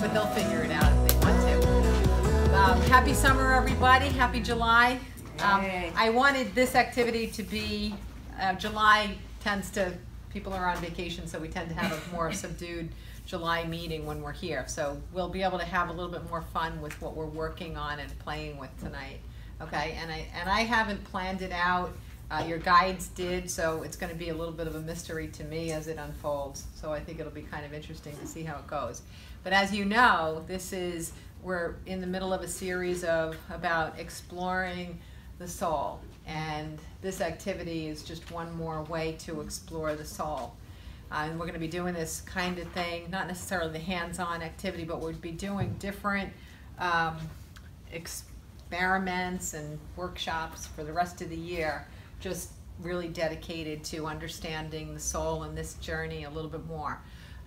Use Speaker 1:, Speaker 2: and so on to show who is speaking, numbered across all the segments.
Speaker 1: but they'll figure it out if they want to. Happy summer, everybody. Happy July. I wanted this activity to be, July tends to, people are on vacation, so we tend to have a more subdued July meeting when we're here. So we'll be able to have a little bit more fun with what we're working on and playing with tonight. Okay, and I haven't planned it out. Your guides did, so it's going to be a little bit of a mystery to me as it unfolds. So I think it'll be kind of interesting to see how it goes. But as you know, we're in the middle of a series about exploring the soul. And this activity is just one more way to explore the soul. And we're going to be doing this kind of thing, not necessarily the hands-on activity, but we'll be doing different experiments and workshops for the rest of the year, just really dedicated to understanding the soul and this journey a little bit more.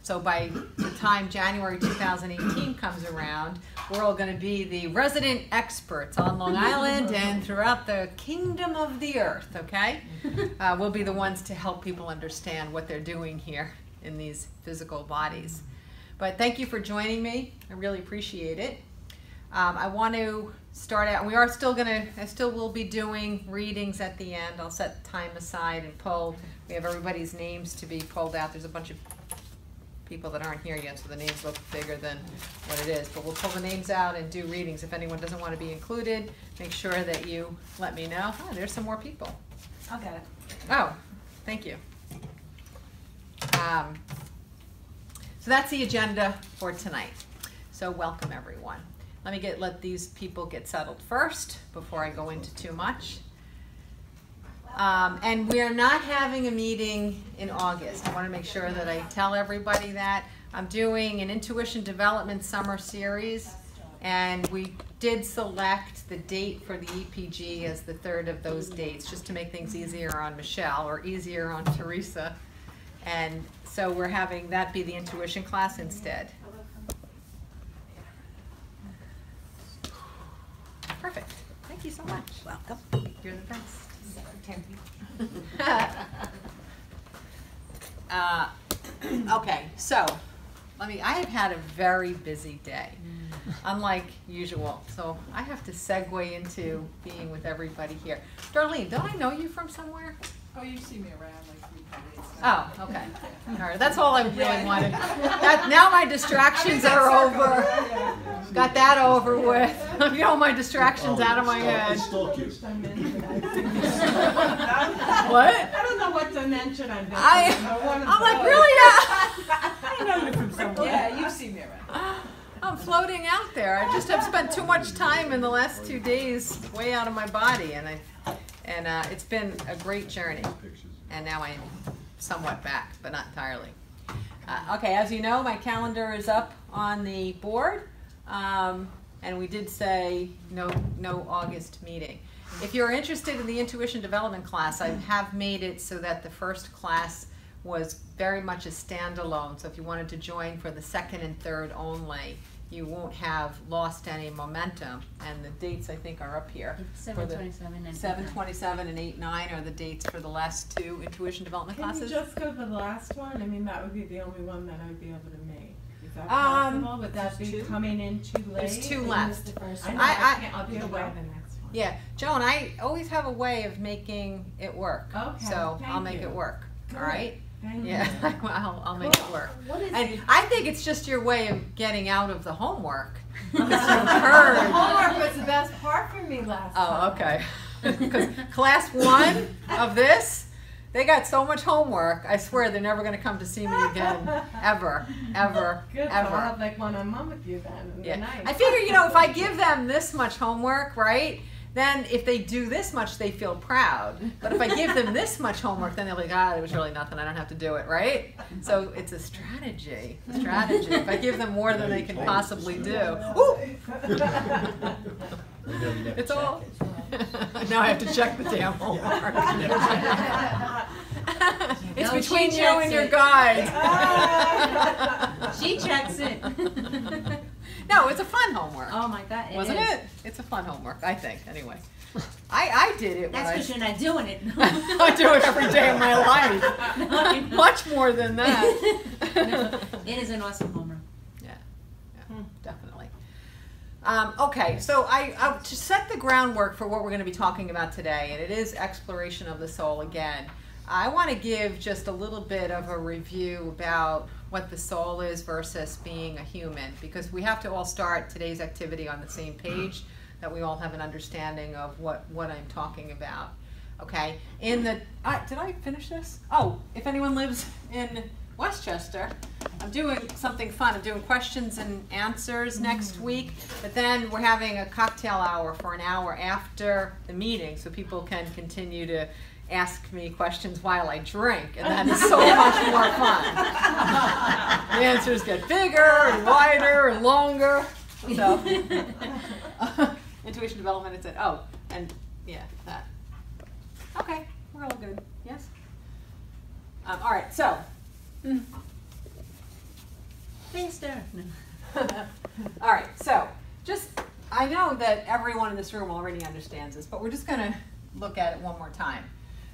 Speaker 1: So by the time January 2018 comes around, we're all going to be the resident experts on Long Island and throughout the kingdom of the earth, okay? We'll be the ones to help people understand what they're doing here in these physical bodies. But thank you for joining me. I really appreciate it. I want to start out, I still will be doing readings at the end. I'll set time aside and pull. We have everybody's names to be pulled out. There's a bunch of people that aren't here yet, so the names look bigger than what it is. But we'll pull the names out and do readings. If anyone doesn't want to be included, make sure that you let me know. Oh, there's some more people.
Speaker 2: I'll get it.
Speaker 1: Oh, thank you. So that's the agenda for tonight. So welcome, everyone. Let these people get settled first before I go into too much. And we're not having a meeting in August. I want to make sure that I tell everybody that. I'm doing an Intuition Development Summer Series, and we did select the date for the EPG as the third of those dates, just to make things easier on Michelle or easier on Teresa. And so we're having that be the intuition class instead. Perfect. Thank you so much.
Speaker 2: Welcome.
Speaker 1: You're the best. Okay, so I have had a very busy day, unlike usual. So I have to segue into being with everybody here. Darlene, don't I know you from somewhere?
Speaker 3: Oh, you see me around like 3 days.
Speaker 1: Oh, okay. All right, that's all I really wanted. Now my distractions are over. Got that over with. You know, my distractions out of my head. What?
Speaker 3: I don't know what dimension I'm in.
Speaker 1: I'm like, really?
Speaker 3: I know you from somewhere. Yeah, you see me around.
Speaker 1: I'm floating out there. I just have spent too much time in the last 2 days way out of my body, and it's been a great journey. And now I'm somewhat back, but not entirely. Okay, as you know, my calendar is up on the board, and we did say no August meeting. If you're interested in the Intuition Development class, I have made it so that the first class was very much a standalone. So if you wanted to join for the second and third only, you won't have lost any momentum. And the dates, I think, are up here.
Speaker 2: 7/27 and
Speaker 1: 7/27 and 8/9 are the dates for the last 2 Intuition Development classes.
Speaker 3: Can you just go to the last one? I mean, that would be the only one that I would be able to make. Is that possible? Would that be coming in too late?
Speaker 1: There's 2 left.
Speaker 3: I'll be away the next one.
Speaker 1: Yeah, Joan, I always have a way of making it work.
Speaker 3: Okay.
Speaker 1: So I'll make it work.
Speaker 3: Good.
Speaker 1: All right?
Speaker 3: Thank
Speaker 1: Yeah,
Speaker 3: you.
Speaker 1: I'll make it work.
Speaker 2: What is
Speaker 1: And
Speaker 2: it?
Speaker 1: I think it's just your way of getting out of the homework. Because you've
Speaker 3: The
Speaker 1: heard.
Speaker 3: homework was the best part for me last time.
Speaker 1: Oh, okay. Because class 1 of this, they got so much homework, I swear they're never going to come to see me again. Ever. Ever.
Speaker 3: Good,
Speaker 1: Ever.
Speaker 3: so I'll have like one-on-one with you then.
Speaker 1: Yeah.
Speaker 3: Nice.
Speaker 1: I figure, if I give them this much homework, right, then if they do this much, they feel proud. But if I give them this much homework, then they'll be like, it was really nothing. I don't have to do it, right? So it's a strategy. If I give them more than they can possibly do. Ooh! It's all. Now I have to check the damn homework. It's between you and your guide.
Speaker 2: She checks it.
Speaker 1: No, it's a fun homework.
Speaker 2: Oh my God,
Speaker 1: Wasn't it? It's a fun homework, I think, anyway. I did it when
Speaker 2: That's because you're not doing it.
Speaker 1: I do it every day of my life. Much more than that.
Speaker 2: No, it is an awesome homework.
Speaker 1: Yeah. Okay, so to set the groundwork for what we're going to be talking about today, and it is exploration of the soul again, I want to give just a little bit of a review about what the soul is versus being a human, because we have to all start today's activity on the same page, that we all have an understanding of what I'm talking about. Okay, did I finish this? Oh, if anyone lives in Westchester, I'm doing something fun. I'm doing questions and answers next week, but then we're having a cocktail hour for an hour after the meeting, so people can continue to ask me questions while I drink, and that is so much more fun. The answers get bigger and wider and longer. So, intuition development, it's that. Okay, we're all good. Yes? All right, so.
Speaker 2: Thanks, Derek.
Speaker 1: All right, so I know that everyone in this room already understands this, but we're just going to look at it one more time.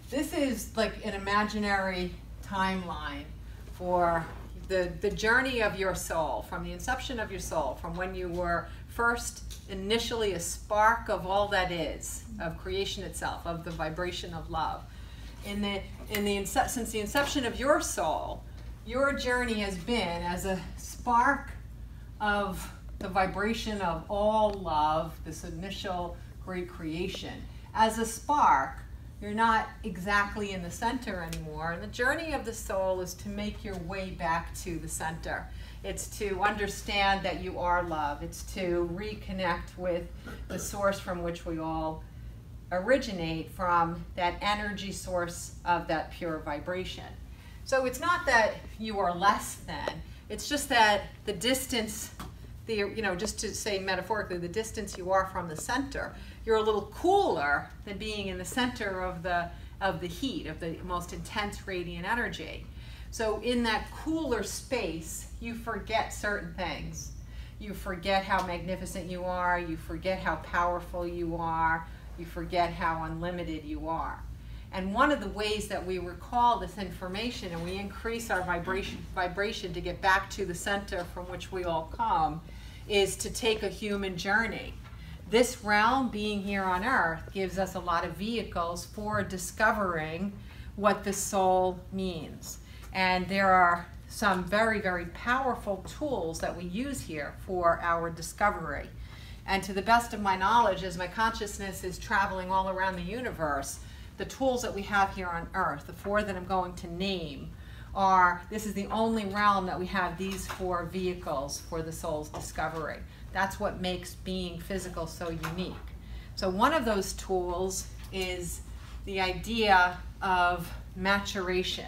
Speaker 1: This is like an imaginary timeline for the journey of your soul, from the inception of your soul, from when you were first initially a spark of all that is, of creation itself, of the vibration of love. Since the inception of your soul, your journey has been as a spark of the vibration of all love, this initial great creation. As a spark, you're not exactly in the center anymore. And the journey of the soul is to make your way back to the center. It's to understand that you are love. It's to reconnect with the source from which we all originate, from that energy source of that pure vibration. So it's not that you are less than, it's just that the distance, just to say metaphorically, the distance you are from the center, you're a little cooler than being in the center of the heat, of the most intense radiant energy. So in that cooler space, you forget certain things. You forget how magnificent you are, you forget how powerful you are, you forget how unlimited you are. And one of the ways that we recall this information and we increase our vibration to get back to the center from which we all come is to take a human journey. This realm, being here on Earth, gives us a lot of vehicles for discovering what the soul means. And there are some very, very powerful tools that we use here for our discovery. And to the best of my knowledge, as my consciousness is traveling all around the universe, the tools that we have here on Earth, the 4 that I'm going to name, this is the only realm that we have these 4 vehicles for the soul's discovery. That's what makes being physical so unique. So one of those tools is the idea of maturation,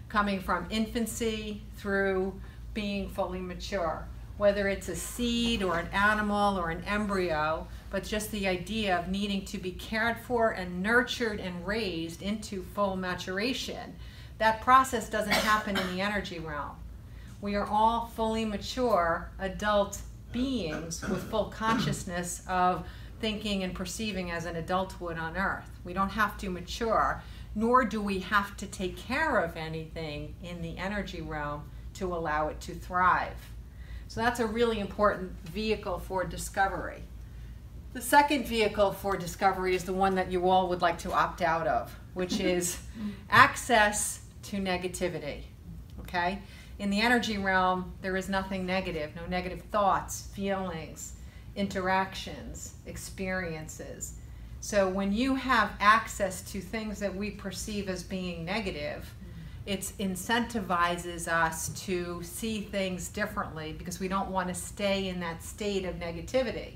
Speaker 1: coming from infancy through being fully mature. Whether it's a seed or an animal or an embryo, but just the idea of needing to be cared for and nurtured and raised into full maturation. That process doesn't happen in the energy realm. We are all fully mature adult beings with full consciousness of thinking and perceiving as an adult would on Earth. We don't have to mature, nor do we have to take care of anything in the energy realm to allow it to thrive. So that's a really important vehicle for discovery. The second vehicle for discovery is the one that you all would like to opt out of, which is access to negativity, okay? In the energy realm, there is nothing negative, no negative thoughts, feelings, interactions, experiences. So when you have access to things that we perceive as being negative, it incentivizes us to see things differently because we don't want to stay in that state of negativity.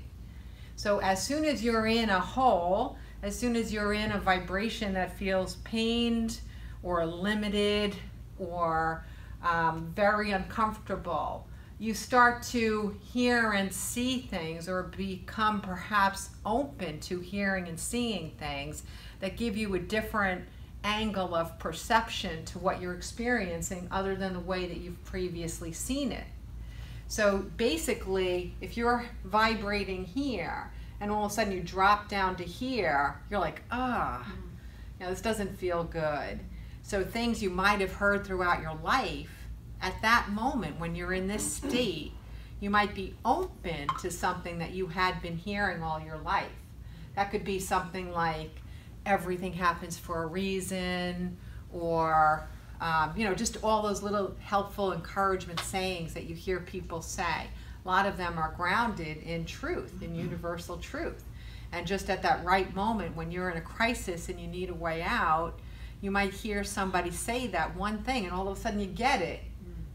Speaker 1: So as soon as you're in a hole, as soon as you're in a vibration that feels pained or limited or very uncomfortable, you start to hear and see things or become perhaps open to hearing and seeing things that give you a different angle of perception to what you're experiencing other than the way that you've previously seen it. So basically, if you're vibrating here and all of a sudden you drop down to here, you're like, this doesn't feel good. So things you might have heard throughout your life, at that moment when you're in this state, you might be open to something that you had been hearing all your life. That could be something like everything happens for a reason, or you know, just all those little helpful encouragement sayings that you hear people say. A lot of them are grounded in truth, in universal truth. And just at that right moment when you're in a crisis and you need a way out, you might hear somebody say that one thing and all of a sudden you get it.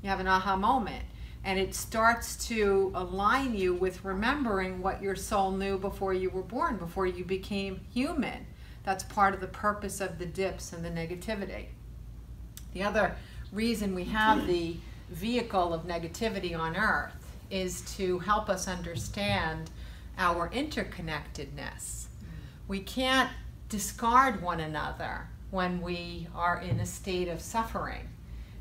Speaker 1: You have an aha moment. And it starts to align you with remembering what your soul knew before you were born, before you became human. That's part of the purpose of the dips and the negativity. The other reason we have the vehicle of negativity on earth is to help us understand our interconnectedness. We can't discard one another when we are in a state of suffering,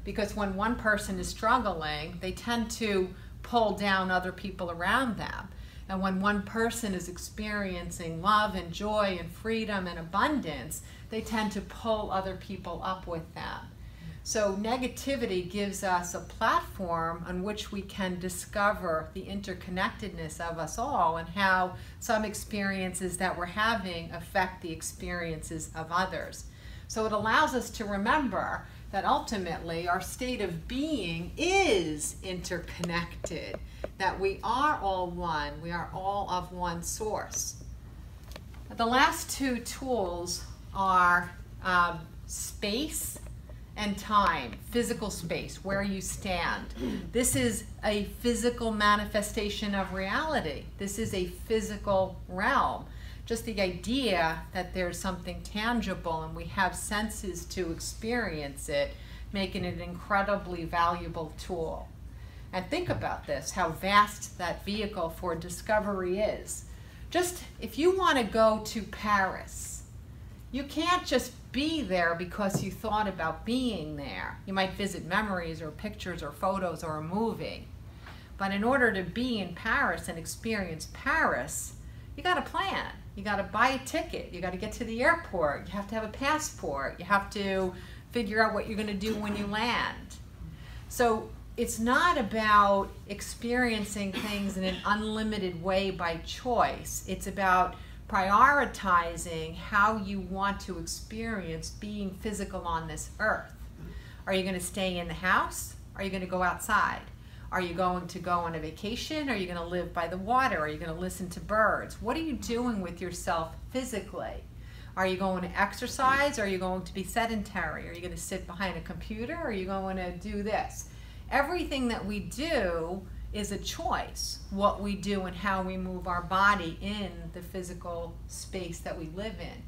Speaker 1: because when one person is struggling, they tend to pull down other people around them. And when one person is experiencing love and joy and freedom and abundance, they tend to pull other people up with them. So negativity gives us a platform on which we can discover the interconnectedness of us all and how some experiences that we're having affect the experiences of others. So it allows us to remember that ultimately our state of being is interconnected, that we are all one, we are all of one source. The last two tools are space and time, physical space, where you stand. This is a physical manifestation of reality. This is a physical realm. Just the idea that there's something tangible and we have senses to experience it, making it an incredibly valuable tool. And think about this, how vast that vehicle for discovery is. Just if you want to go to Paris, you can't just be there because you thought about being there. You might visit memories or pictures or photos or a movie. But in order to be in Paris and experience Paris, you got to plan. You got to buy a ticket. You got to get to the airport. You have to have a passport. You have to figure out what you're going to do when you land. So it's not about experiencing things in an unlimited way by choice. It's about prioritizing how you want to experience being physical on this earth. Are you going to stay in the house? Are you going to go outside? Are you going to go on a vacation? Are you going to live by the water? Are you going to listen to birds? What are you doing with yourself physically? Are you going to exercise? Are you going to be sedentary? Are you going to sit behind a computer? Are you going to do this? Everything that we do is a choice, what we do and how we move our body in the physical space that we live in.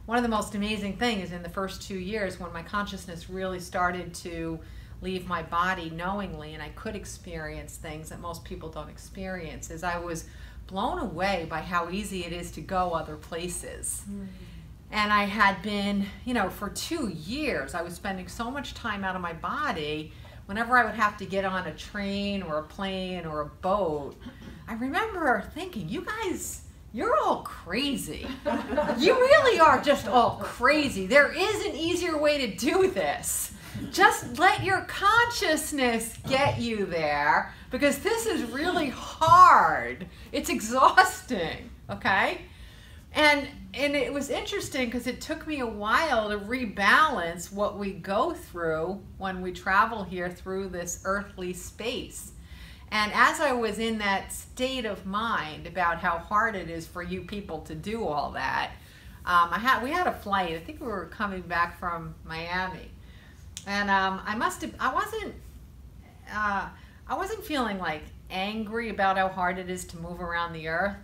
Speaker 1: One of the most amazing things in the first 2 years when my consciousness really started to leave my body knowingly and I could experience things that most people don't experience is I was blown away by how easy it is to go other places. And I had been, you know, for 2 years I was spending so much time out of my body. Whenever I would have to get on a train or a plane or a boat, I remember thinking, you guys, you're all crazy. You really are just all crazy. There is an easier way to do this. Just let your consciousness get you there, because this is really hard. It's exhausting, okay? And it was interesting because it took me a while to rebalance what we go through when we travel here through this earthly space. And as I was in that state of mind about how hard it is for you people to do all that, we had a flight. I think we were coming back from Miami, and I wasn't feeling like angry about how hard it is to move around the earth.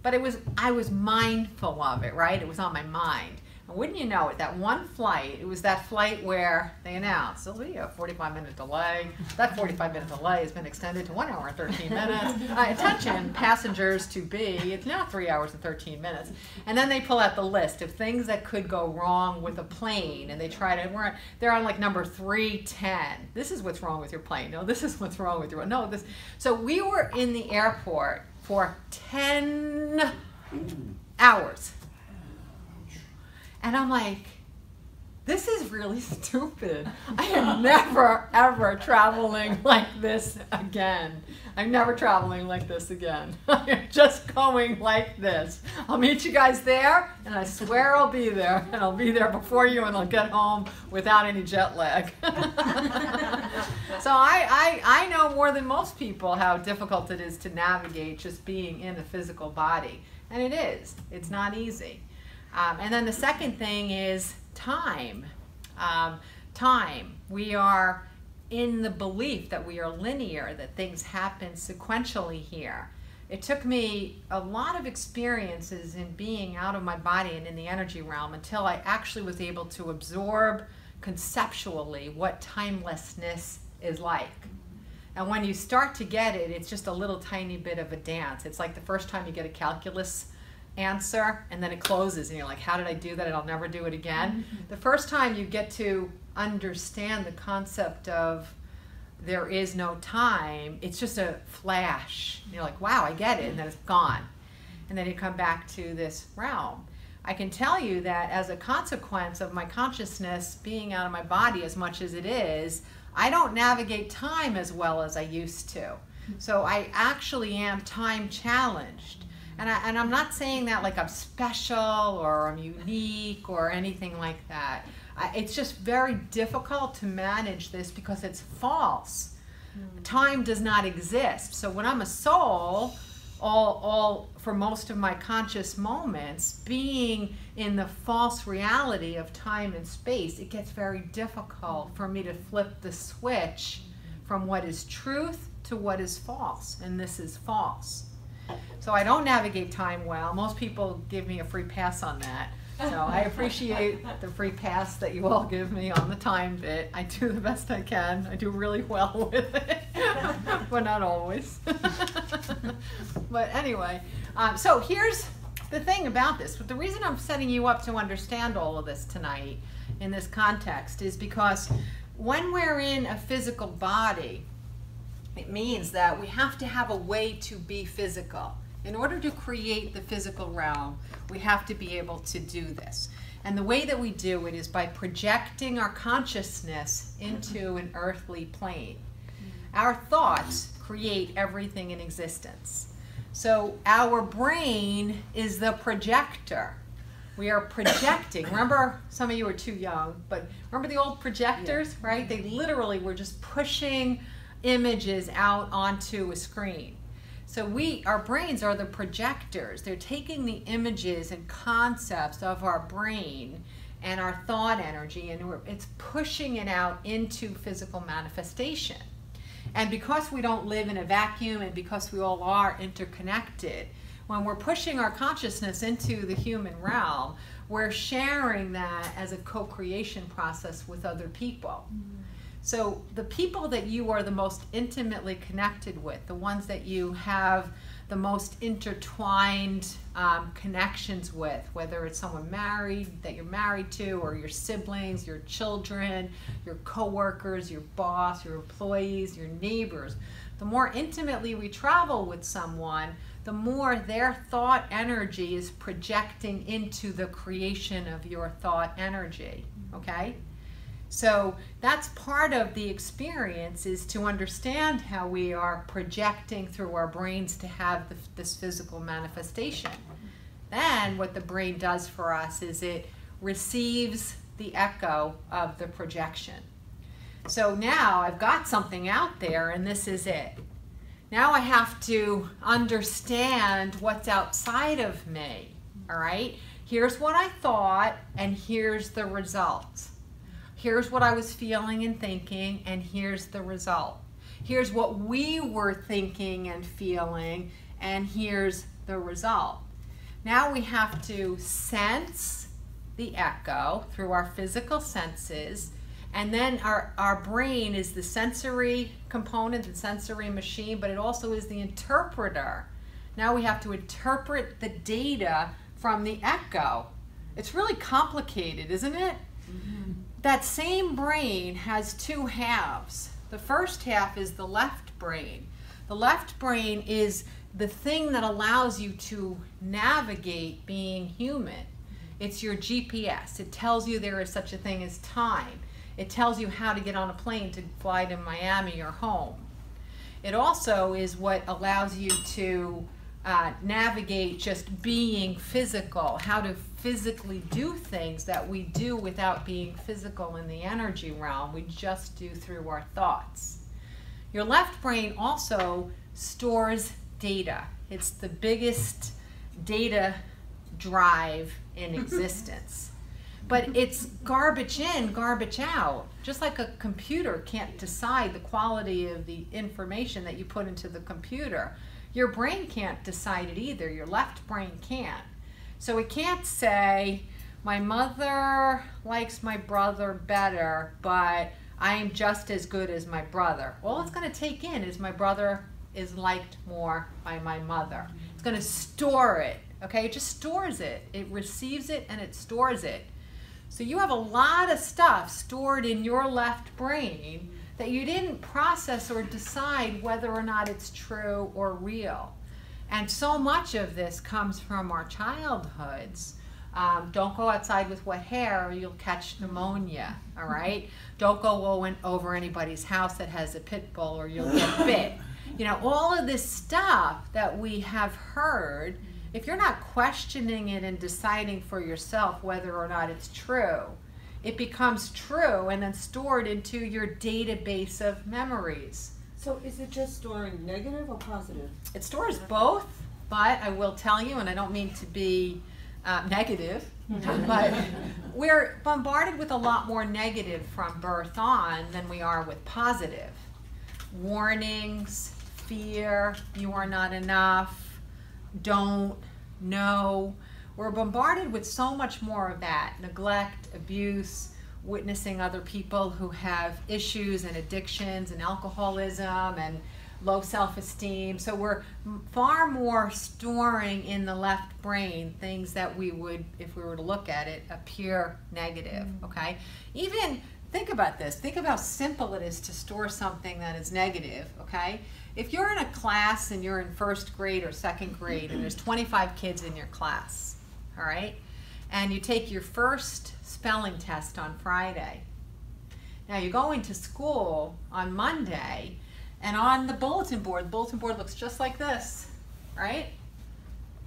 Speaker 1: But I was mindful of it, right? It was on my mind. And wouldn't you know it, that one flight, it was that flight where they announced, there'll be a 45-minute delay. That 45-minute delay has been extended to 1 hour and 13 minutes. Attention, passengers to be, it's now 3 hours and 13 minutes. And then they pull out the list of things that could go wrong with a plane, and they try to, they're on like number 310. This is what's wrong with your plane. No, this is what's wrong with your, no, this. So we were in the airport for 10 hours. And I'm like, this is really stupid. I am never, ever traveling like this again. I'm never traveling like this again. I'm just going like this. I'll meet you guys there, and I swear I'll be there. And I'll be there before you, and I'll get home without any jet lag. So I know more than most people how difficult it is to navigate just being in a physical body. And it is. It's not easy. And then the second thing is time. Time. We are in the belief that we are linear, that things happen sequentially here. It took me a lot of experiences in being out of my body and in the energy realm until I actually was able to absorb conceptually what timelessness is like. And when you start to get it, it's just a little tiny bit of a dance. It's like the first time you get a calculus answer and then it closes and you're like, how did I do that and I'll never do it again? The first time you get to understand the concept of there is no time, it's just a flash. You're like, wow, I get it, and then it's gone. And then you come back to this realm. I can tell you that as a consequence of my consciousness being out of my body as much as it is, I don't navigate time as well as I used to. So I actually am time challenged. And I'm not saying that like I'm special or I'm unique or anything like that. It's just very difficult to manage this because it's false. Time does not exist. So when I'm a soul, all for most of my conscious moments, being in the false reality of time and space, it gets very difficult for me to flip the switch from what is truth to what is false. And this is false. So I don't navigate time well. Most people give me a free pass on that. So I appreciate the free pass that you all give me on the time bit. I do the best I can. I do really well with it, but not always. But anyway, so here's the thing about this. But the reason I'm setting you up to understand all of this tonight in this context is because when we're in a physical body, it means that we have to have a way to be physical. In order to create the physical realm, we have to be able to do this. And the way that we do it is by projecting our consciousness into an earthly plane. Our thoughts create everything in existence. So our brain is the projector. We are projecting. Remember, some of you are too young, but remember the old projectors, right? They literally were just pushing images out onto a screen. So our brains are the projectors. They're taking the images and concepts of our brain and our thought energy, and it's pushing it out into physical manifestation. And because we don't live in a vacuum and because we all are interconnected, when we're pushing our consciousness into the human realm, we're sharing that as a co-creation process with other people. So the people that you are the most intimately connected with, the ones that you have the most intertwined connections with, whether it's someone married that you're married to, or your siblings, your children, your coworkers, your boss, your employees, your neighbors, the more intimately we travel with someone, the more their thought energy is projecting into the creation of your thought energy, okay? So that's part of the experience, is to understand how we are projecting through our brains to have this physical manifestation. Then what the brain does for us is it receives the echo of the projection. So now I've got something out there and this is it. Now I have to understand what's outside of me, all right? Here's what I thought and here's the result. Here's what I was feeling and thinking, and here's the result. Here's what we were thinking and feeling, and here's the result. Now we have to sense the echo through our physical senses, and then our brain is the sensory component, the sensory machine, but it also is the interpreter. Now we have to interpret the data from the echo. It's really complicated, isn't it? Mm-hmm. That same brain has two halves. The first half is the left brain. The left brain is the thing that allows you to navigate being human. It's your GPS. It tells you there is such a thing as time. It tells you how to get on a plane to fly to Miami or home. It also is what allows you to navigate just being physical, how to physically do things that we do without being physical in the energy realm. We just do through our thoughts. Your left brain also stores data. It's the biggest data drive in existence. But it's garbage in, garbage out. Just like a computer can't decide the quality of the information that you put into the computer, your brain can't decide it either. Your left brain can't. So it can't say, my mother likes my brother better, but I am just as good as my brother. All it's going to take in is my brother is liked more by my mother. It's going to store it, okay? It just stores it. It receives it and it stores it. So you have a lot of stuff stored in your left brain that you didn't process or decide whether or not it's true or real. And so much of this comes from our childhoods. Don't go outside with wet hair or you'll catch pneumonia, all right? Don't go over anybody's house that has a pit bull or you'll get bit. You know, all of this stuff that we have heard, if you're not questioning it and deciding for yourself whether or not it's true, it becomes true and then stored into your database of memories.
Speaker 4: So is it just storing negative or positive?
Speaker 1: It stores both, but I will tell you, and I don't mean to be negative, but we're bombarded with a lot more negative from birth on than we are with positive. Warnings, fear, you are not enough, don't, no. We're bombarded with so much more of that. Neglect, abuse, witnessing other people who have issues and addictions and alcoholism and low self-esteem. So we're far more storing in the left brain things that we would, if we were to look at it, appear negative, okay? Even think about this. Think of how simple it is to store something that is negative, okay? If you're in a class and you're in first grade or second grade and there's 25 kids in your class, all right? And you take your first spelling test on Friday. Now you go into school on Monday and on the bulletin board looks just like this, right?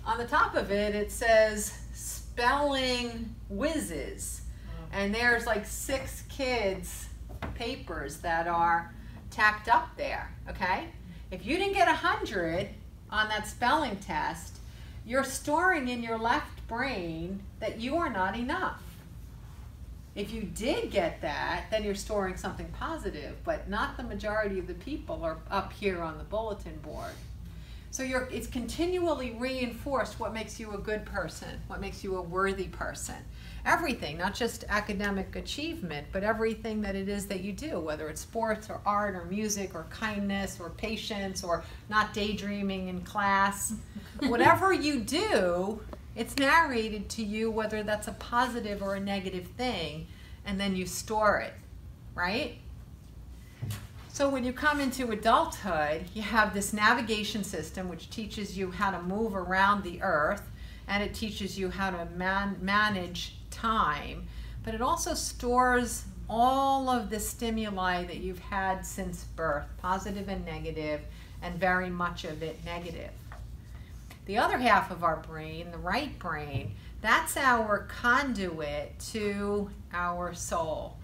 Speaker 1: On the top of it, it says spelling whizzes. And there's like 6 kids' papers that are tacked up there, okay? If you didn't get 100 on that spelling test, you're storing in your left brain that you are not enough. If you did get that, then you're storing something positive, but not the majority of the people are up here on the bulletin board. So it's continually reinforced what makes you a good person, what makes you a worthy person. Everything, not just academic achievement, but everything that it is that you do, whether it's sports or art or music or kindness or patience or not daydreaming in class. Whatever you do, it's narrated to you whether that's a positive or a negative thing, and then you store it, right? So when you come into adulthood, you have this navigation system which teaches you how to move around the earth, and it teaches you how to manage time, but it also stores all of the stimuli that you've had since birth, positive and negative, and very much of it negative. The other half of our brain, the right brain, that's our conduit to our soul.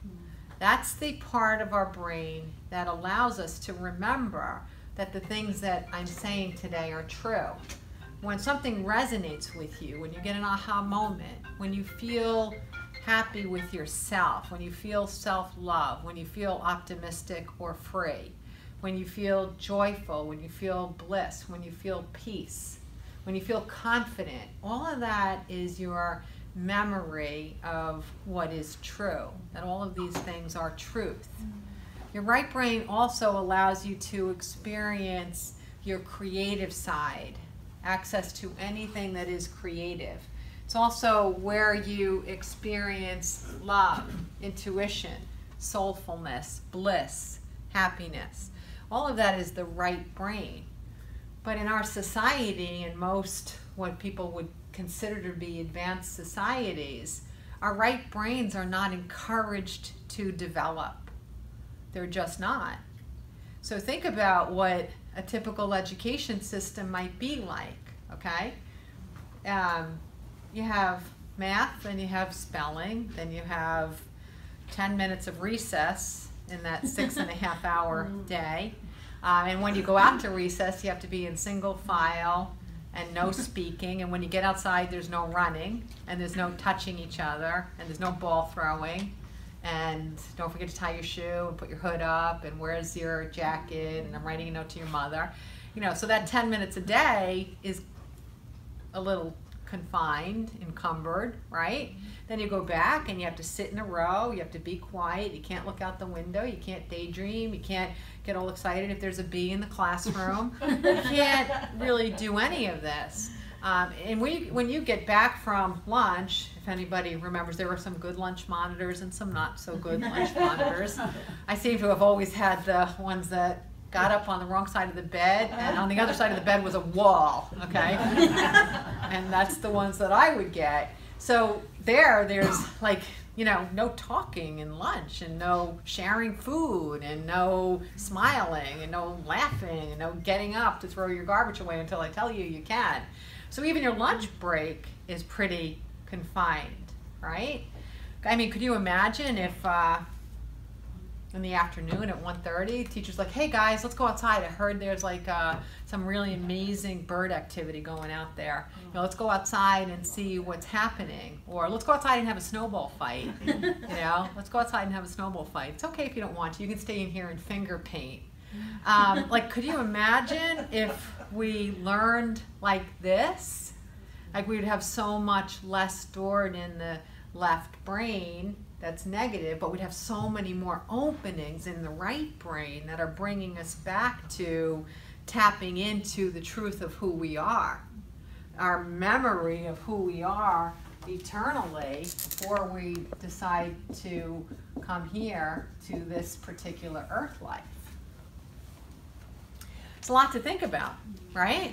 Speaker 1: That's the part of our brain that allows us to remember that the things that I'm saying today are true. When something resonates with you, when you get an aha moment, when you feel happy with yourself, when you feel self-love, when you feel optimistic or free, when you feel joyful, when you feel bliss, when you feel peace, when you feel confident, all of that is your memory of what is true, that all of these things are truth. Your right brain also allows you to experience your creative side, access to anything that is creative. It's also where you experience love, intuition, soulfulness, bliss, happiness. All of that is the right brain. But in our society, and most what people would considered to be advanced societies, our right brains are not encouraged to develop. They're just not. So think about what a typical education system might be like, okay? You have math, and you have spelling, then you have 10 minutes of recess in that 6.5 hour day. And when you go out to recess, you have to be in single file and no speaking. And when you get outside, there's no running, and there's no touching each other, and there's no ball throwing. And don't forget to tie your shoe and put your hood up, and where's your jacket, and I'm writing a note to your mother. You know, so that 10 minutes a day is a little confined, encumbered, right? Then you go back and you have to sit in a row, you have to be quiet, you can't look out the window, you can't daydream, you can't get all excited if there's a bee in the classroom. You can't really do any of this. And when you get back from lunch, if anybody remembers, there were some good lunch monitors and some not so good lunch monitors. I seem to have always had the ones that got up on the wrong side of the bed, and on the other side of the bed was a wall, okay? And that's the ones that I would get. So there's like, you know, no talking in lunch, and no sharing food, and no smiling, and no laughing, and no getting up to throw your garbage away until I tell you you can. So even your lunch break is pretty confined, right? I mean, could you imagine if in the afternoon at 1:30, teacher's like, hey guys, let's go outside. I heard there's like some really amazing bird activity going out there. You know, let's go outside and see what's happening. Or let's go outside and have a snowball fight. You know, let's go outside and have a snowball fight. It's okay if you don't want to. You can stay in here and finger paint. Like, could you imagine if we learned like this? Like, we would have so much less stored in the left brain that's negative, but we'd have so many more openings in the right brain that are bringing us back to tapping into the truth of who we are, our memory of who we are eternally before we decide to come here to this particular earth life. It's a lot to think about, right?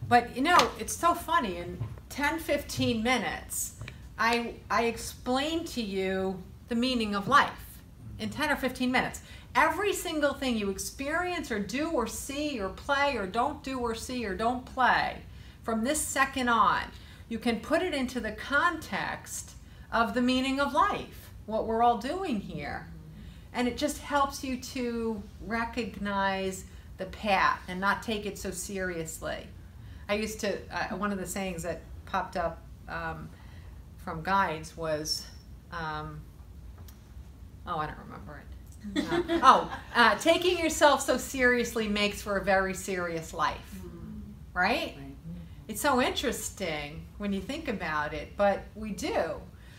Speaker 1: But you know, it's so funny. In 10-15 minutes, I explained to you the meaning of life in 10 or 15 minutes. Every single thing you experience or do or see or play or don't do or see or don't play from this second on, you can put it into the context of the meaning of life, what we're all doing here. And it just helps you to recognize the path and not take it so seriously. I used to, one of the sayings that popped up from guides was, oh, I don't remember it. Taking yourself so seriously makes for a very serious life, right? It's so interesting when you think about it, but we do.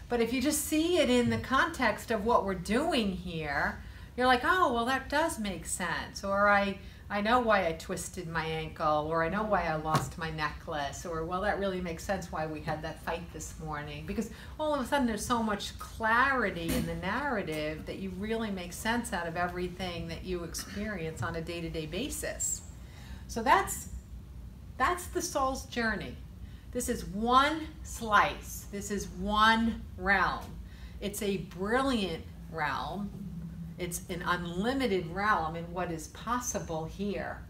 Speaker 1: But if you just see it in the context of what we're doing here, you're like, oh, well, that does make sense. Or I know why I twisted my ankle, or I know why I lost my necklace, or, well, that really makes sense why we had that fight this morning. Because all of a sudden there's so much clarity in the narrative that you really make sense out of everything that you experience on a day-to-day basis. So that's the soul's journey. This is one slice. This is one realm. It's a brilliant realm. It's an unlimited realm in what is possible here.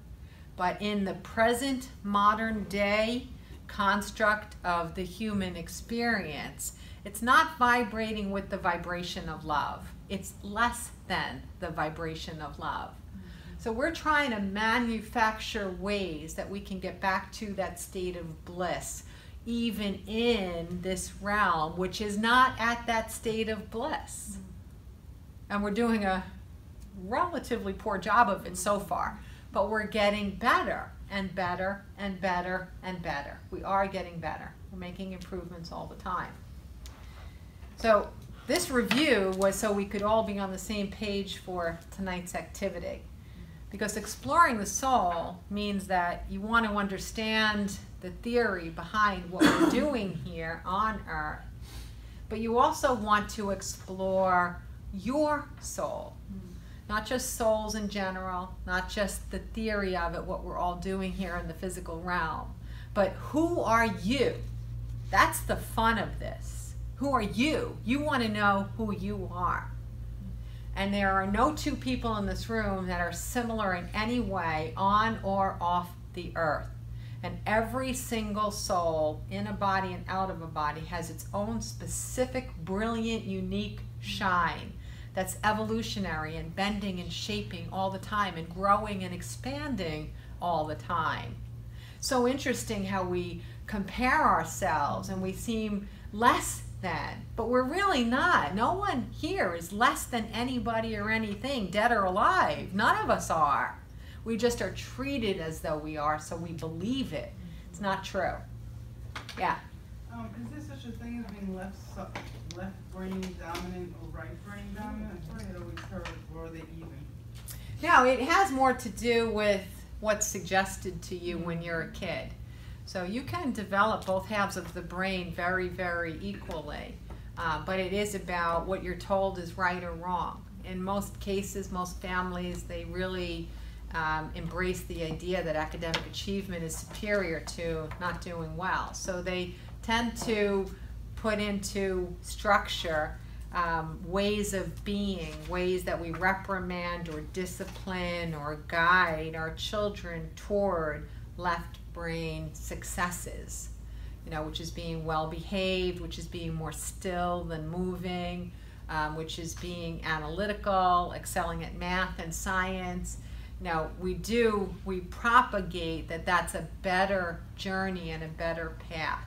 Speaker 1: But in the present modern day construct of the human experience, it's not vibrating with the vibration of love. It's less than the vibration of love. So we're trying to manufacture ways that we can get back to that state of bliss, even in this realm, which is not at that state of bliss. And we're doing a relatively poor job of it so far, but we're getting better and better and better and better. We are getting better. We're making improvements all the time. So this review was so we could all be on the same page for tonight's activity. Because exploring the soul means that you want to understand the theory behind what we're doing here on Earth, but you also want to explore your soul. Not just souls in general, not just the theory of it, what we're all doing here in the physical realm, but who are you? That's the fun of this. Who are you? You want to know who you are. And there are no two people in this room that are similar in any way on or off the earth. And every single soul in a body and out of a body has its own specific, brilliant, unique shine that's evolutionary and bending and shaping all the time and growing and expanding all the time. So interesting how we compare ourselves and we seem less than, but we're really not. No one here is less than anybody or anything, dead or alive. None of us are. We just are treated as though we are, so we believe it. It's not true. Yeah.
Speaker 5: Is there such a thing as being left brain dominant or right brain dominant? I thought I had always heard, or are they even?
Speaker 1: No, it has more to do with what's suggested to you when you're a kid. So you can develop both halves of the brain very, very equally, but it is about what you're told is right or wrong. In most cases, most families, they really embrace the idea that academic achievement is superior to not doing well. So they tend to put into structure ways of being, ways that we reprimand or discipline or guide our children toward left brain successes, which is being well behaved, which is being more still than moving, which is being analytical, excelling at math and science. We propagate that that's a better journey and a better path.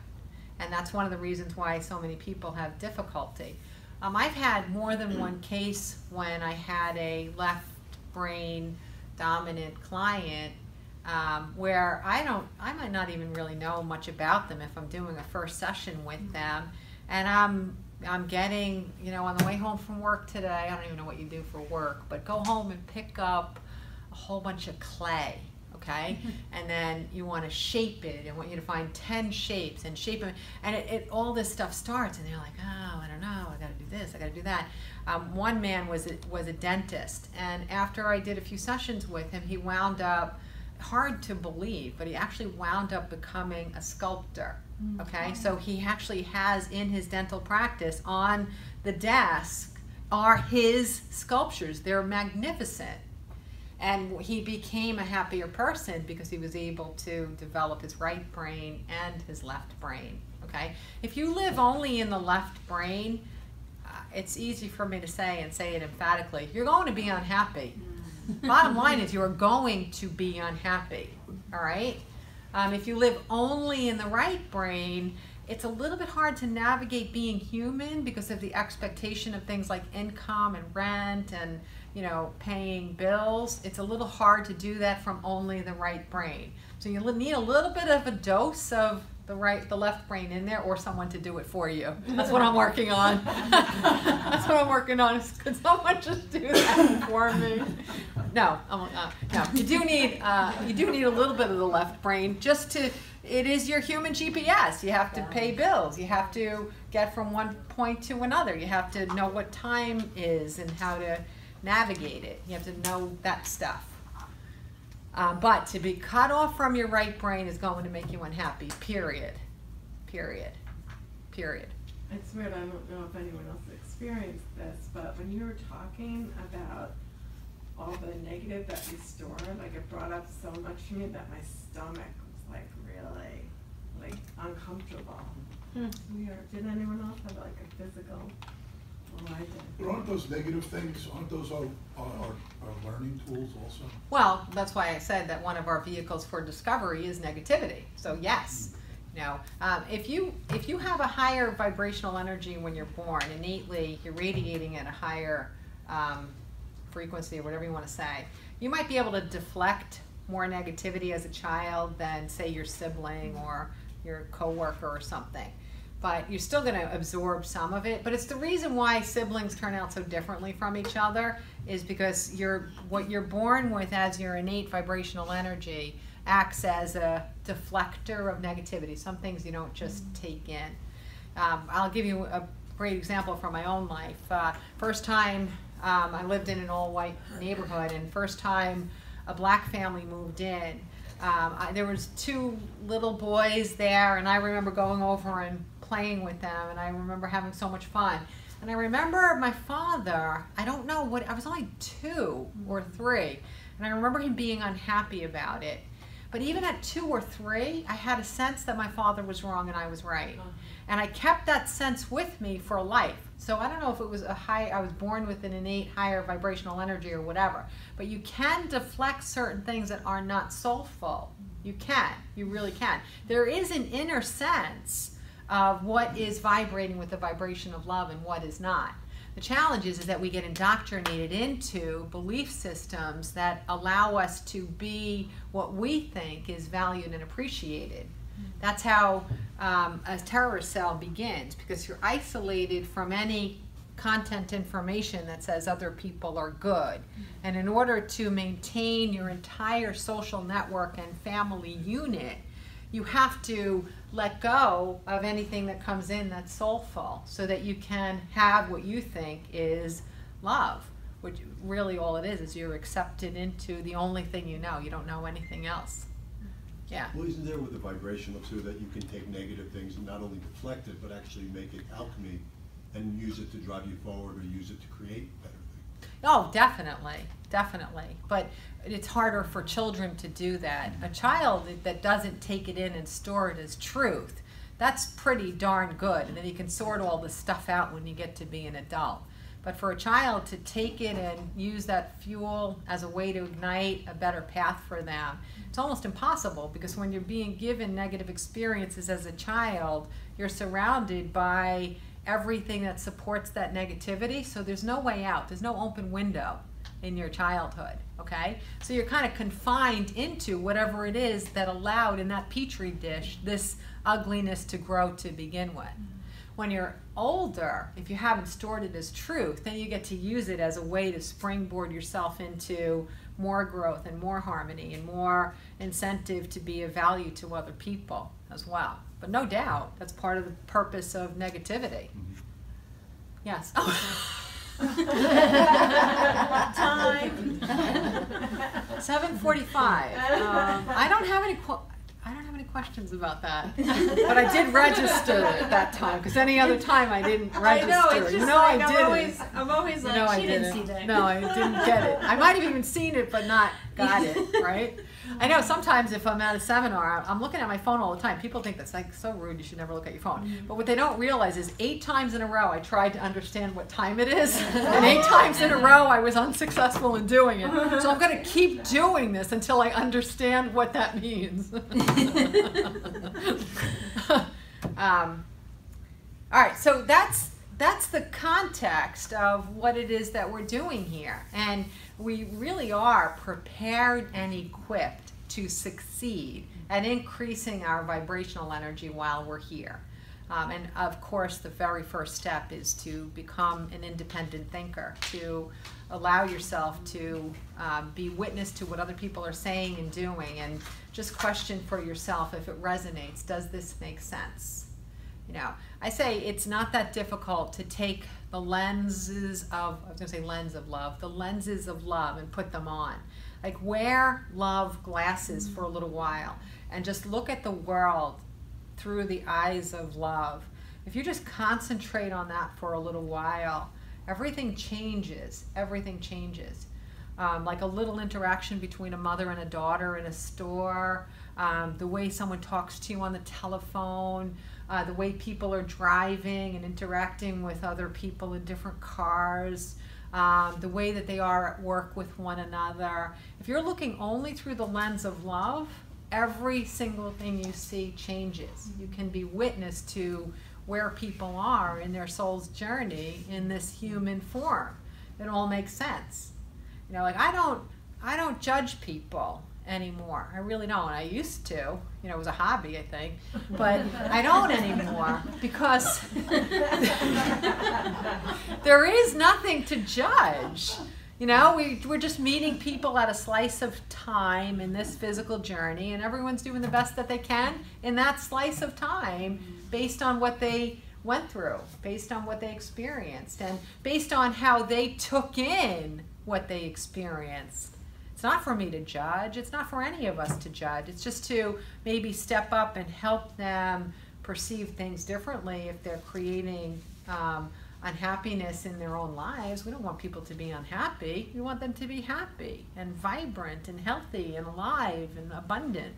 Speaker 1: And that's one of the reasons why so many people have difficulty. I've had more than one case when I had a left brain dominant client where I might not even really know much about them if I'm doing a first session with them, and I'm getting, on the way home from work today, I don't even know what you do for work, but go home and pick up a whole bunch of clay, okay? And then you want to shape it. I want you to find 10 shapes and shape them, and all this stuff starts, and they're like, oh, I don't know, I got to do this, I got to do that. One man was a dentist, and after I did a few sessions with him, he wound up, hard to believe, but he actually wound up becoming a sculptor. Okay, so he actually has in his dental practice on the desk are his sculptures. They're magnificent. And he became a happier person because he was able to develop his right brain and his left brain. Okay, if you live only in the left brain, it's easy for me to say and say it emphatically, you're going to be unhappy. Bottom line is you're going to be unhappy, all right? If you live only in the right brain, it's a little bit hard to navigate being human because of the expectation of things like income and rent and, paying bills. It's a little hard to do that from only the right brain. So you need a little bit of a dose of the left brain in there, or someone to do it for you. That's what I'm working on. That's what I'm working on. Could someone just do that for me? No, no. You do need a little bit of the left brain just to. It is your human GPS. You have to pay bills. You have to get from one point to another. You have to know what time is and how to navigate it. You have to know that stuff. But to be cut off from your right brain is going to make you unhappy, period. Period. Period.
Speaker 3: It's weird, I don't know if anyone else experienced this, but when you were talking about all the negative that we store, it brought up so much to me that my stomach was really uncomfortable. Weird. Did anyone else have a physical? Well, I did.
Speaker 6: But aren't those negative things, aren't those our learning tools also?
Speaker 1: Well, that's why I said that one of our vehicles for discovery is negativity. So yes, if you have a higher vibrational energy when you're born, innately you're radiating at a higher frequency or whatever you want to say, you might be able to deflect more negativity as a child than, say, your sibling or your coworker or something. But you're still going to absorb some of it. But it's the reason why siblings turn out so differently from each other is because what you're born with as your innate vibrational energy acts as a deflector of negativity. Some things you don't just take in. I'll give you a great example from my own life. First time I lived in an all-white neighborhood, and first time a black family moved in. There was 2 little boys there, and I remember going over and playing with them, and I remember having so much fun. And I remember my father, I don't know what, I was only 2 or 3, and I remember him being unhappy about it. But even at 2 or 3, I had a sense that my father was wrong and I was right. And I kept that sense with me for life. So I don't know if it was I was born with an innate higher vibrational energy or whatever. But you can deflect certain things that are not soulful. You can. You really can. There is an inner sense of what is vibrating with the vibration of love and what is not. The challenge is that we get indoctrinated into belief systems that allow us to be what we think is valued and appreciated. That's how a terrorist cell begins, because you're isolated from any content information that says other people are good. And in order to maintain your entire social network and family unit, you have to let go of anything that comes in that's soulful so that you can have what you think is love, which really all it is you're accepted into the only thing you know. You don't know anything else. Yeah.
Speaker 7: Well, isn't there with the vibrational too that you can take negative things and not only deflect it, but actually make it alchemy and use it to drive you forward or use it to create better things?
Speaker 1: Oh, definitely, definitely. But it's harder for children to do that. A child that doesn't take it in and store it as truth, that's pretty darn good. And then you can sort all this stuff out when you get to be an adult. But for a child to take it and use that fuel as a way to ignite a better path for them, it's almost impossible, because when you're being given negative experiences as a child, you're surrounded by everything that supports that negativity, so there's no way out. There's no open window in your childhood, okay? So you're kind of confined into whatever it is that allowed in that petri dish this ugliness to grow to begin with. When you're older, if you haven't stored it as truth, then you get to use it as a way to springboard yourself into more growth and more harmony and more incentive to be of value to other people as well. But no doubt, that's part of the purpose of negativity. Yes.
Speaker 2: Time.
Speaker 1: 7:45. I don't have any questions about that, but I did register at that time, because any other time I didn't register.
Speaker 2: I know, it's just
Speaker 1: I
Speaker 2: like
Speaker 1: didn't.
Speaker 2: I'm always like,
Speaker 1: I
Speaker 2: she didn't see that.
Speaker 1: No, I didn't get it. I might have even seen it, but not got it, right? I know sometimes if I'm at a seminar, I'm looking at my phone all the time. People think that's like so rude, you should never look at your phone. But what they don't realize is 8 times in a row I tried to understand what time it is, and 8 times in a row I was unsuccessful in doing it. So I'm going to keep doing this until I understand what that means. All right, so that's the context of what it is that we're doing here. And we really are prepared and equipped to succeed at increasing our vibrational energy while we're here. And of course, the very first step is to become an independent thinker, to allow yourself to be witness to what other people are saying and doing, and just question for yourself if it resonates. Does this make sense? You know, I say it's not that difficult to take the lenses of, I was going to say lens of love, the lenses of love and put them on. Like wear love glasses for a little while and just look at the world through the eyes of love. If you just concentrate on that for a little while, everything changes. Everything changes. Like a little interaction between a mother and a daughter in a store, the way someone talks to you on the telephone, the way people are driving and interacting with other people in different cars, the way that they are at work with one another. If you're looking only through the lens of love, every single thing you see changes. You can be witness to where people are in their soul's journey in this human form. It all makes sense. You know, like I don't judge people anymore. I really don't. I used to. You know, it was a hobby, I think. But I don't anymore because there is nothing to judge. You know, we're just meeting people at a slice of time in this physical journey, and everyone's doing the best that they can in that slice of time based on what they went through, based on what they experienced, and based on how they took in what they experienced. It's not for me to judge. It's not for any of us to judge. It's just to maybe step up and help them perceive things differently if they're creating unhappiness in their own lives. We don't want people to be unhappy. We want them to be happy and vibrant and healthy and alive and abundant.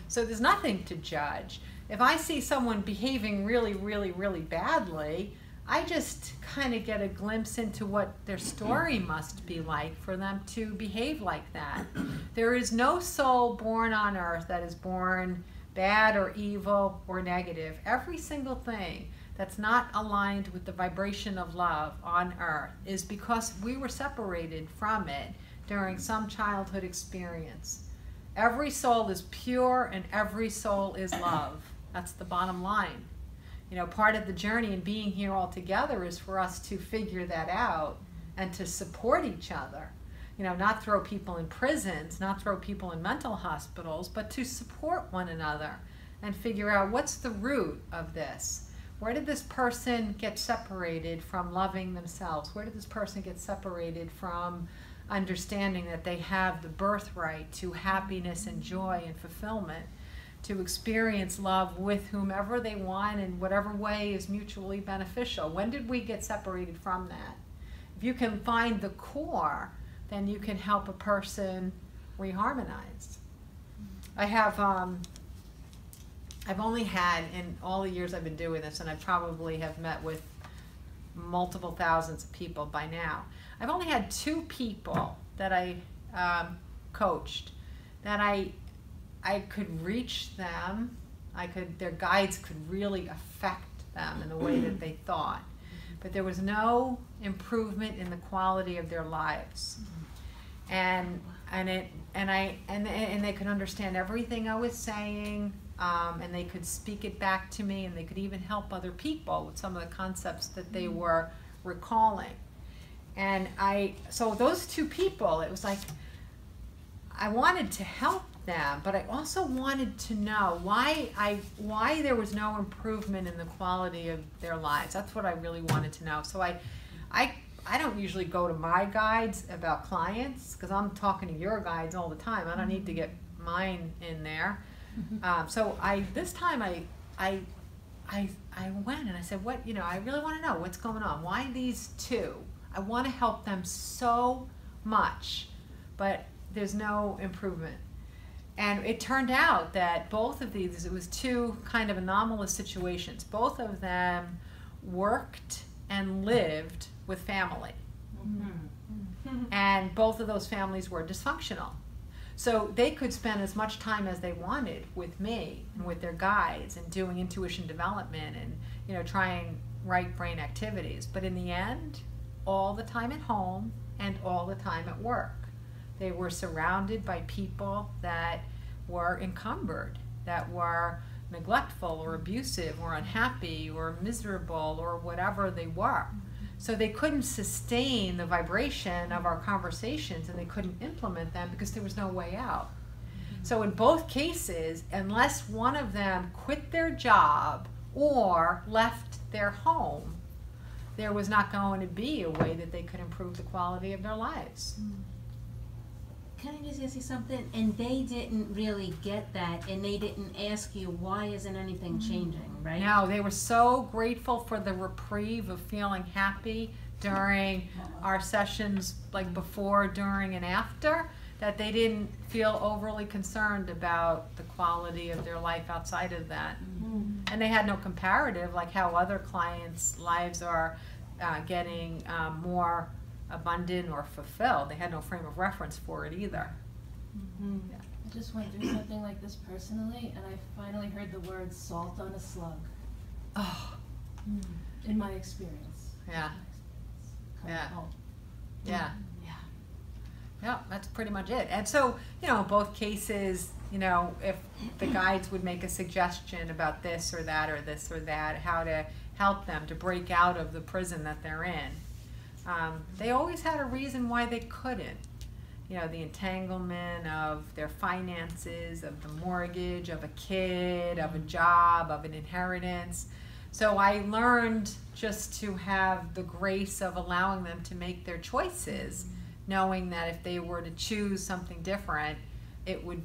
Speaker 1: So there's nothing to judge. If I see someone behaving really, really, really badly, I just kind of get a glimpse into what their story must be like for them to behave like that. There is no soul born on earth that is born bad or evil or negative. Every single thing that's not aligned with the vibration of love on earth is because we were separated from it during some childhood experience. Every soul is pure and every soul is love. That's the bottom line. You know, part of the journey in being here all together is for us to figure that out and to support each other. You know, not throw people in prisons, not throw people in mental hospitals, but to support one another and figure out what's the root of this. Where did this person get separated from loving themselves? Where did this person get separated from understanding that they have the birthright to happiness and joy and fulfillment, to experience love with whomever they want in whatever way is mutually beneficial? When did we get separated from that? If you can find the core, then you can help a person reharmonize. I have, I've only had, in all the years I've been doing this, and I probably have met with multiple thousands of people by now, I've only had 2 people that I coached that I could reach them, their guides could really affect them in the way that they thought. But there was no improvement in the quality of their lives. And they could understand everything I was saying, and they could speak it back to me, and they could even help other people with some of the concepts that they were recalling. And so those 2 people, it was like, I wanted to help them, but I also wanted to know why there was no improvement in the quality of their lives. That's what I really wanted to know. So I don't usually go to my guides about clients, because I'm talking to your guides all the time. I don't need to get mine in there. So this time I went and I said, what, you know, I really want to know what's going on. Why these 2? I want to help them so much, but there's no improvement. And it turned out that both of these, it was 2 kind of anomalous situations. Both of them worked and lived with family. And both of those families were dysfunctional. So they could spend as much time as they wanted with me and with their guides and doing intuition development and, you know, trying right brain activities. But in the end, all the time at home and all the time at work. They were surrounded by people that were encumbered, that were neglectful or abusive or unhappy or miserable or whatever they were. So they couldn't sustain the vibration of our conversations, and they couldn't implement them because there was no way out. So in both cases, unless one of them quit their job or left their home, there was not going to be a way that they could improve the quality of their lives.
Speaker 8: Can I just ask you something? And they didn't really get that, and they didn't ask you, why isn't anything changing, right?
Speaker 1: No, they were so grateful for the reprieve of feeling happy during our sessions, like before, during, and after, that they didn't feel overly concerned about the quality of their life outside of that. And they had no comparative, like how other clients' lives are getting more abundant or fulfilled. They had no frame of reference for it either.
Speaker 2: Yeah. I just went through something like this personally, and I finally heard the word salt on a slug.
Speaker 1: Oh,
Speaker 2: In my experience.
Speaker 1: yeah,
Speaker 2: Coming
Speaker 1: Yeah.
Speaker 2: home.
Speaker 1: yeah.
Speaker 2: Yeah.
Speaker 1: Yeah, that's pretty much it. And so, you know, in both cases, you know, if the guides would make a suggestion about this or that or this or that, how to help them to break out of the prison that they're in, they always had a reason why they couldn't. You know, the entanglement of their finances, of the mortgage, of a kid, of a job, of an inheritance. So I learned just to have the grace of allowing them to make their choices, knowing that if they were to choose something different, it would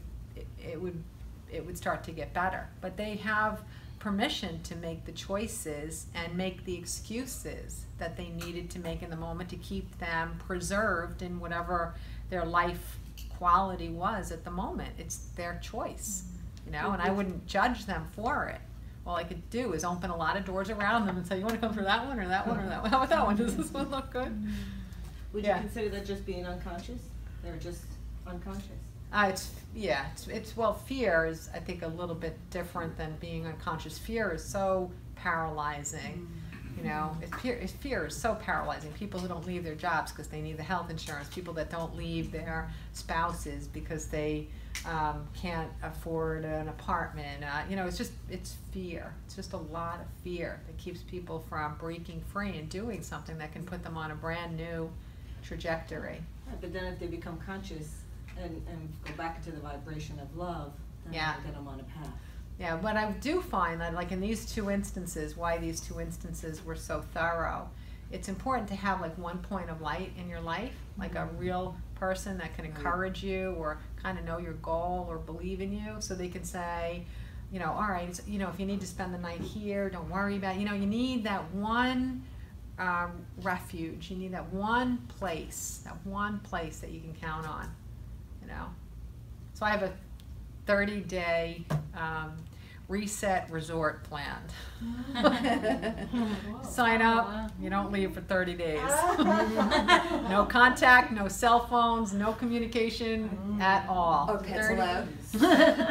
Speaker 1: start to get better. But they have permission to make the choices and make the excuses that they needed to make in the moment to keep them preserved in whatever their life quality was at the moment. It's their choice, you know, and I wouldn't judge them for it. All I could do is open a lot of doors around them and say, you want to come through that one or that one or that one? How about that one? Does this one look good?
Speaker 4: Would you consider that just being unconscious? They're just unconscious?
Speaker 1: Well, fear is, I think, a little bit different than being unconscious. Fear is so paralyzing, you know. Fear is so paralyzing. People who don't leave their jobs because they need the health insurance, people that don't leave their spouses because they can't afford an apartment. You know, it's fear. It's just a lot of fear that keeps people from breaking free and doing something that can put them on a brand new trajectory.
Speaker 4: Right, but then if they become conscious and go back into the vibration of love, then they'll get them on a path.
Speaker 1: Yeah, but I do find that, like in these two instances, why these two instances were so thorough, it's important to have like one point of light in your life, like a real person that can encourage you or kind of know your goal or believe in you, so they can say, you know, all right, you know, if you need to spend the night here, don't worry about it. You know, you need that one refuge. You need that one place that you can count on, you know. So I have a 30-day reset resort planned. Sign up, you don't leave for 30 days. No contact, no cell phones, no communication at all.
Speaker 9: Are pets allowed?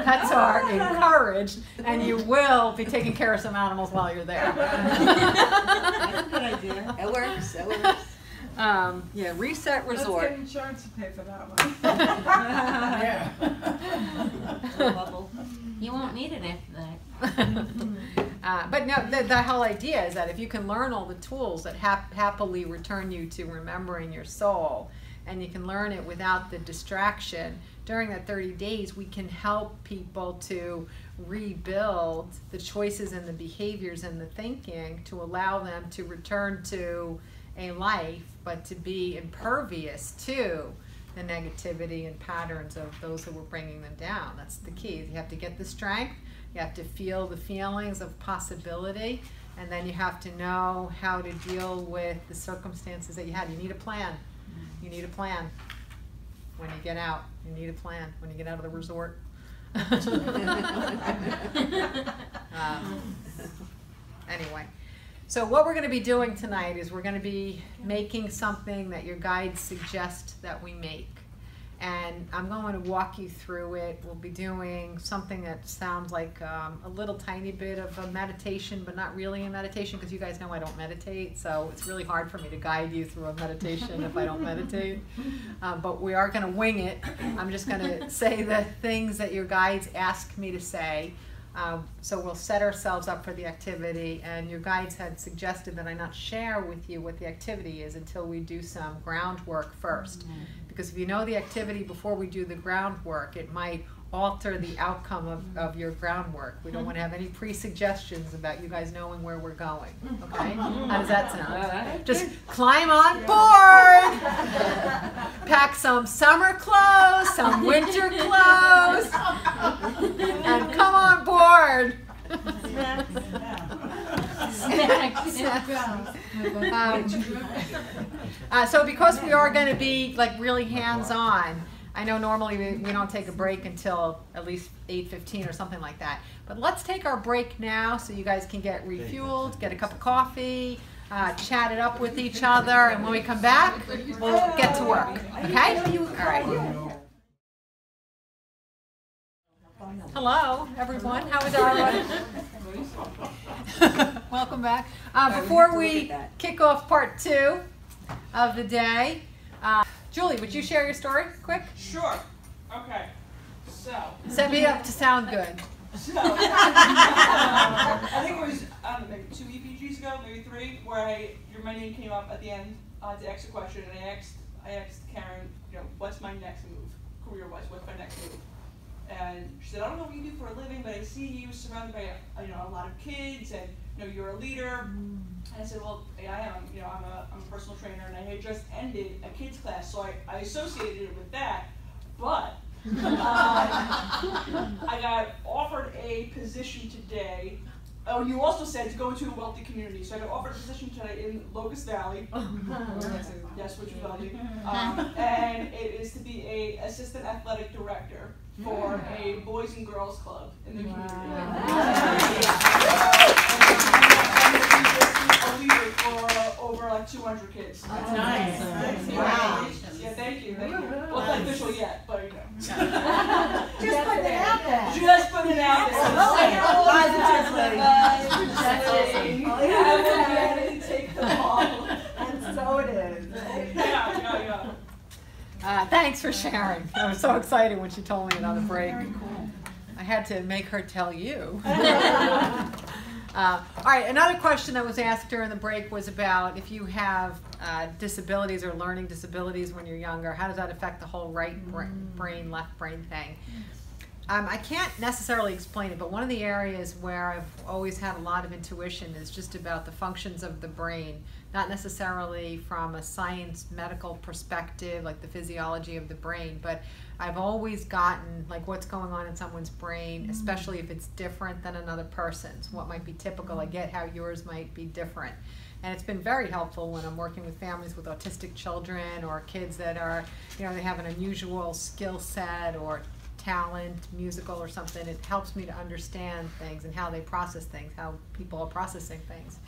Speaker 1: Pets are encouraged, and you will be taking care of some animals while you're there.
Speaker 4: That's a good idea.
Speaker 9: It works, it works.
Speaker 1: Yeah, reset resort.
Speaker 3: Let's get insurance to pay for that one.
Speaker 6: Yeah.
Speaker 4: Bubble.
Speaker 8: You won't need it after that.
Speaker 1: But no, the whole idea is that if you can learn all the tools that happily return you to remembering your soul, and you can learn it without the distraction, during that 30 days we can help people to rebuild the choices and the behaviors and the thinking to allow them to return to a life, but to be impervious to the negativity and patterns of those who were bringing them down. That's the key. You have to get the strength, you have to feel the feelings of possibility, and then you have to know how to deal with the circumstances that you had. You need a plan. You need a plan when you get out. You need a plan when you get out of the resort. Anyway. So what we're going to be doing tonight is we're going to be making something that your guides suggest that we make. And I'm going to walk you through it. We'll be doing something that sounds like a little tiny bit of a meditation, but not really a meditation, because you guys know I don't meditate, so it's really hard for me to guide you through a meditation if I don't meditate. But we are going to wing it. I'm just going to say the things that your guides ask me to say. So we'll set ourselves up for the activity, and your guides had suggested that I not share with you what the activity is until we do some groundwork first. Because if you know the activity before we do the groundwork, it might alter the outcome of your groundwork. We don't want to have any pre-suggestions about you guys knowing where we're going. Okay? How does that sound? Just climb on board! Pack some summer clothes, some winter clothes, and come on board! So because we are going to be like really hands-on, I know normally we don't take a break until at least 8:15 or something like that. But let's take our break now so you guys can get refueled, get a cup of coffee, chat it up with each other, and when we come back, we'll get to work. Okay? All right. Hello, everyone. How is everybody? Welcome back. Before we kick off part 2 of the day, Julie, would you share your story quick?
Speaker 10: Sure. Okay. So.
Speaker 1: Set me up to sound good.
Speaker 10: So. I think it was maybe 2 EPGs ago, maybe 3, where my name came up at the end to ask a question, and I asked Karen, you know, what's my next move, career-wise? What's my next move? And she said, I don't know what you do for a living, but I see you surrounded by a lot of kids, and you're a leader. And I said, well, yeah, I am. I'm a personal trainer, and I had just ended a kids class, so I associated it with that. But I got offered a position today Oh, you also said to go into a wealthy community. So I got offered a position today in Locust Valley. Yes, which is wealthy. And it is to be a assistant athletic director for a boys and girls club in the community. A leader for over like 200 kids.
Speaker 3: That's nice.
Speaker 10: Wow. Yeah, thank you. Well, it's not official yet, but you know.
Speaker 3: Just put it out there.
Speaker 10: Just put it out there. Positively. Take the ball.
Speaker 3: And so it is.
Speaker 10: Yeah.
Speaker 1: Thanks for sharing. I was so excited when she told me on the break. I had to make her tell you. All right, another question that was asked during the break was about if you have disabilities or learning disabilities when you're younger, how does that affect the whole right brain, left brain thing? I can't necessarily explain it, but one of the areas where I've always had a lot of intuition is just about the functions of the brain, not necessarily from a science medical perspective, like the physiology of the brain, but I've always gotten like what's going on in someone's brain, especially if it's different than another person's. What might be typical, I get how yours might be different. And it's been very helpful when I'm working with families with autistic children or kids that are, you know, they have an unusual skill set or talent, musical or something. It helps me to understand things and how they process things, how people are processing things.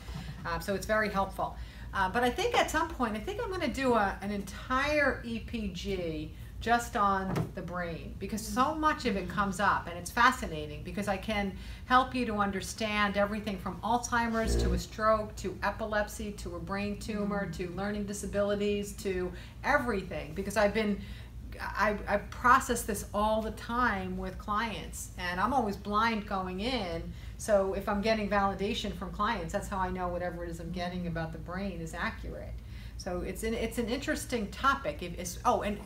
Speaker 1: So it's very helpful. But I think at some point, I think I'm going to do an entire EPG just on the brain, because so much of it comes up, and it's fascinating because I can help you to understand everything from Alzheimer's to a stroke to epilepsy to a brain tumor to learning disabilities to everything, because I process this all the time with clients, and I'm always blind going in. So if I'm getting validation from clients, that's how I know whatever it is I'm getting about the brain is accurate. So it's an interesting topic. And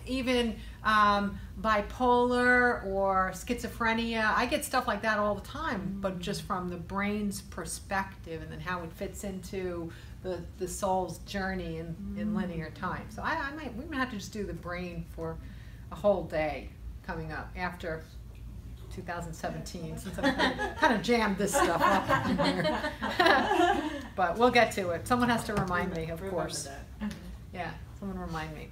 Speaker 1: even bipolar or schizophrenia, I get stuff like that all the time, but just from the brain's perspective and then how it fits into the soul's journey in linear time. So we might have to just do the brain for a whole day coming up after 2017, since I've kind of jammed this stuff up in here. But we'll get to it. Someone has to remind me, of course. Yeah, someone remind me.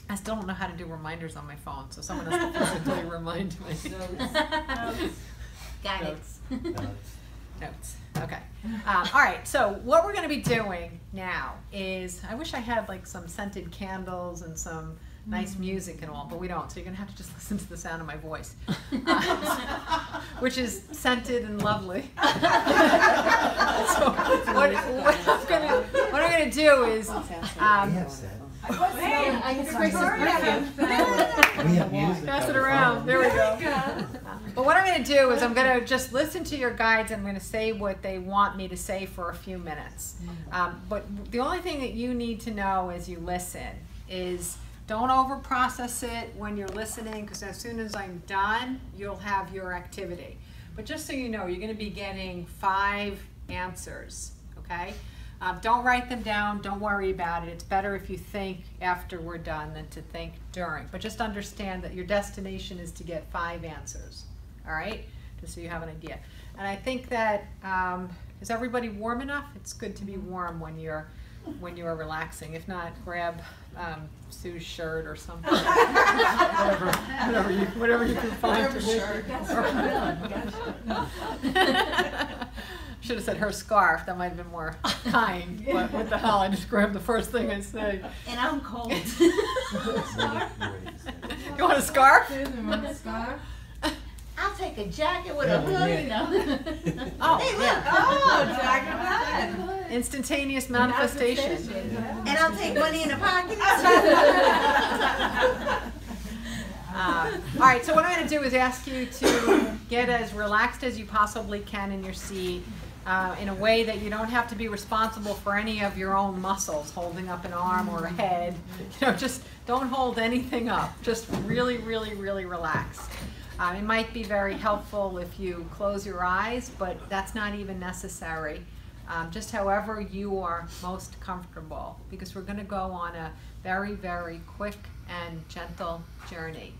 Speaker 1: I still don't know how to do reminders on my phone, so someone has to physically remind me.
Speaker 8: Got it.
Speaker 1: Notes. Okay. All right. So what we're going to be doing now is, I wish I had like some scented candles and some nice music and all, but we don't. So you're going to have to just listen to the sound of my voice, which is scented and lovely. So what I'm going to do is, pass it around. There we go. But what I'm going to do is I'm going to just listen to your guides, and I'm going to say what they want me to say for a few minutes. But the only thing that you need to know as you listen is don't over-process it when you're listening, because as soon as I'm done, you'll have your activity. But just so you know, you're going to be getting 5 answers, okay? Don't write them down. Don't worry about it. It's better if you think after we're done than to think during. But just understand that your destination is to get 5 answers, all right? Just so you have an idea. And I think that, is everybody warm enough? It's good to be warm when you're relaxing. If not, grab Sue's shirt or something. whatever you can find. Should have said her scarf. That might have been more kind. But what the hell? I just grabbed the first thing I say.
Speaker 8: And I'm cold.
Speaker 1: You want a scarf?
Speaker 3: Susan, want a scarf?
Speaker 8: I'll take a jacket with a hood, you know.
Speaker 1: Oh, yeah.
Speaker 3: Jacket hood.
Speaker 1: Instantaneous manifestation.
Speaker 8: And I'll take money in a pocket.
Speaker 1: All right, so what I'm going to do is ask you to get as relaxed as you possibly can in your seat, in a way that you don't have to be responsible for any of your own muscles, holding up an arm or a head. You know, just don't hold anything up. Just really, really, really relax. It might be very helpful if you close your eyes, but that's not even necessary. Just however you are most comfortable, because we're going to go on a very, very quick and gentle journey.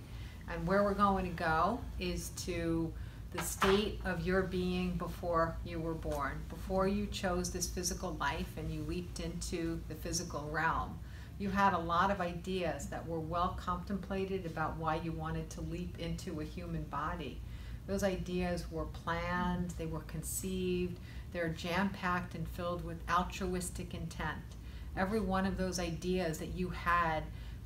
Speaker 1: And where we're going to go is to the state of your being before you were born, before you chose this physical life and you leaped into the physical realm. You had a lot of ideas that were well contemplated about why you wanted to leap into a human body. Those ideas were planned, they were conceived, they're jam-packed and filled with altruistic intent. Every one of those ideas that you had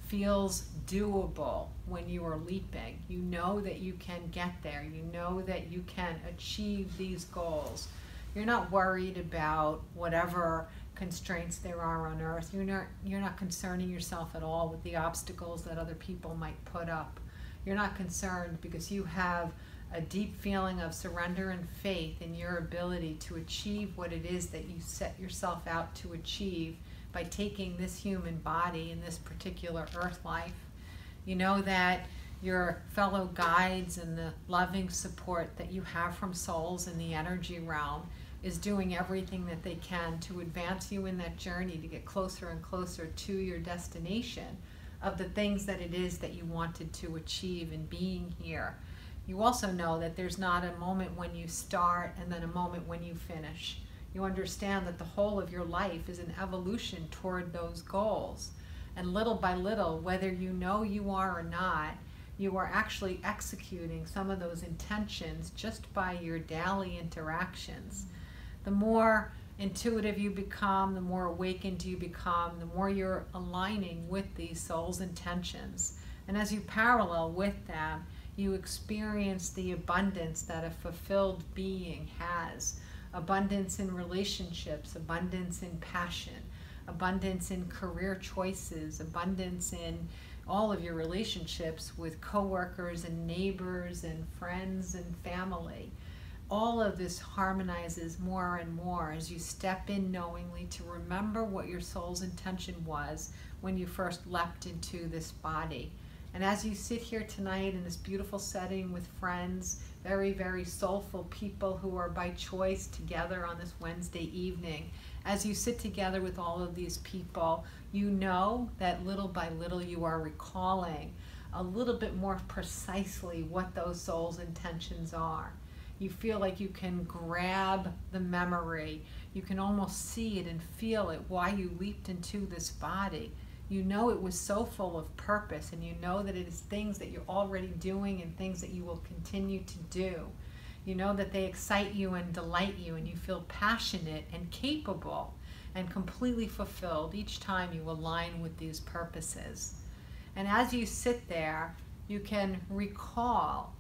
Speaker 1: feels doable when you are leaping. You know that you can get there. You know that you can achieve these goals. You're not worried about whatever constraints there are on earth. You're not concerning yourself at all with the obstacles that other people might put up. You're not concerned because you have a deep feeling of surrender and faith in your ability to achieve what it is that you set yourself out to achieve by taking this human body in this particular earth life. You know that your fellow guides and the loving support that you have from souls in the energy realm is doing everything that they can to advance you in that journey to get closer and closer to your destination of the things that it is that you wanted to achieve in being here. You also know that there's not a moment when you start and then a moment when you finish. You understand that the whole of your life is an evolution toward those goals. And little by little, whether you know you are or not, you are actually executing some of those intentions just by your daily interactions. The more intuitive you become, the more awakened you become, the more you're aligning with these soul's intentions. And as you parallel with them, you experience the abundance that a fulfilled being has. Abundance in relationships, abundance in passion, abundance in career choices, abundance in all of your relationships with coworkers and neighbors and friends and family. All of this harmonizes more and more as you step in knowingly to remember what your soul's intention was when you first leapt into this body. And as you sit here tonight in this beautiful setting with friends, very, very soulful people who are by choice together on this Wednesday evening, as you sit together with all of these people, you know that little by little you are recalling a little bit more precisely what those souls' intentions are. You feel like you can grab the memory. You can almost see it and feel it, why you leaped into this body. You know it was so full of purpose, and you know that it is things that you're already doing and things that you will continue to do. You know that they excite you and delight you, and you feel passionate and capable and completely fulfilled each time you align with these purposes. And as you sit there, you can recall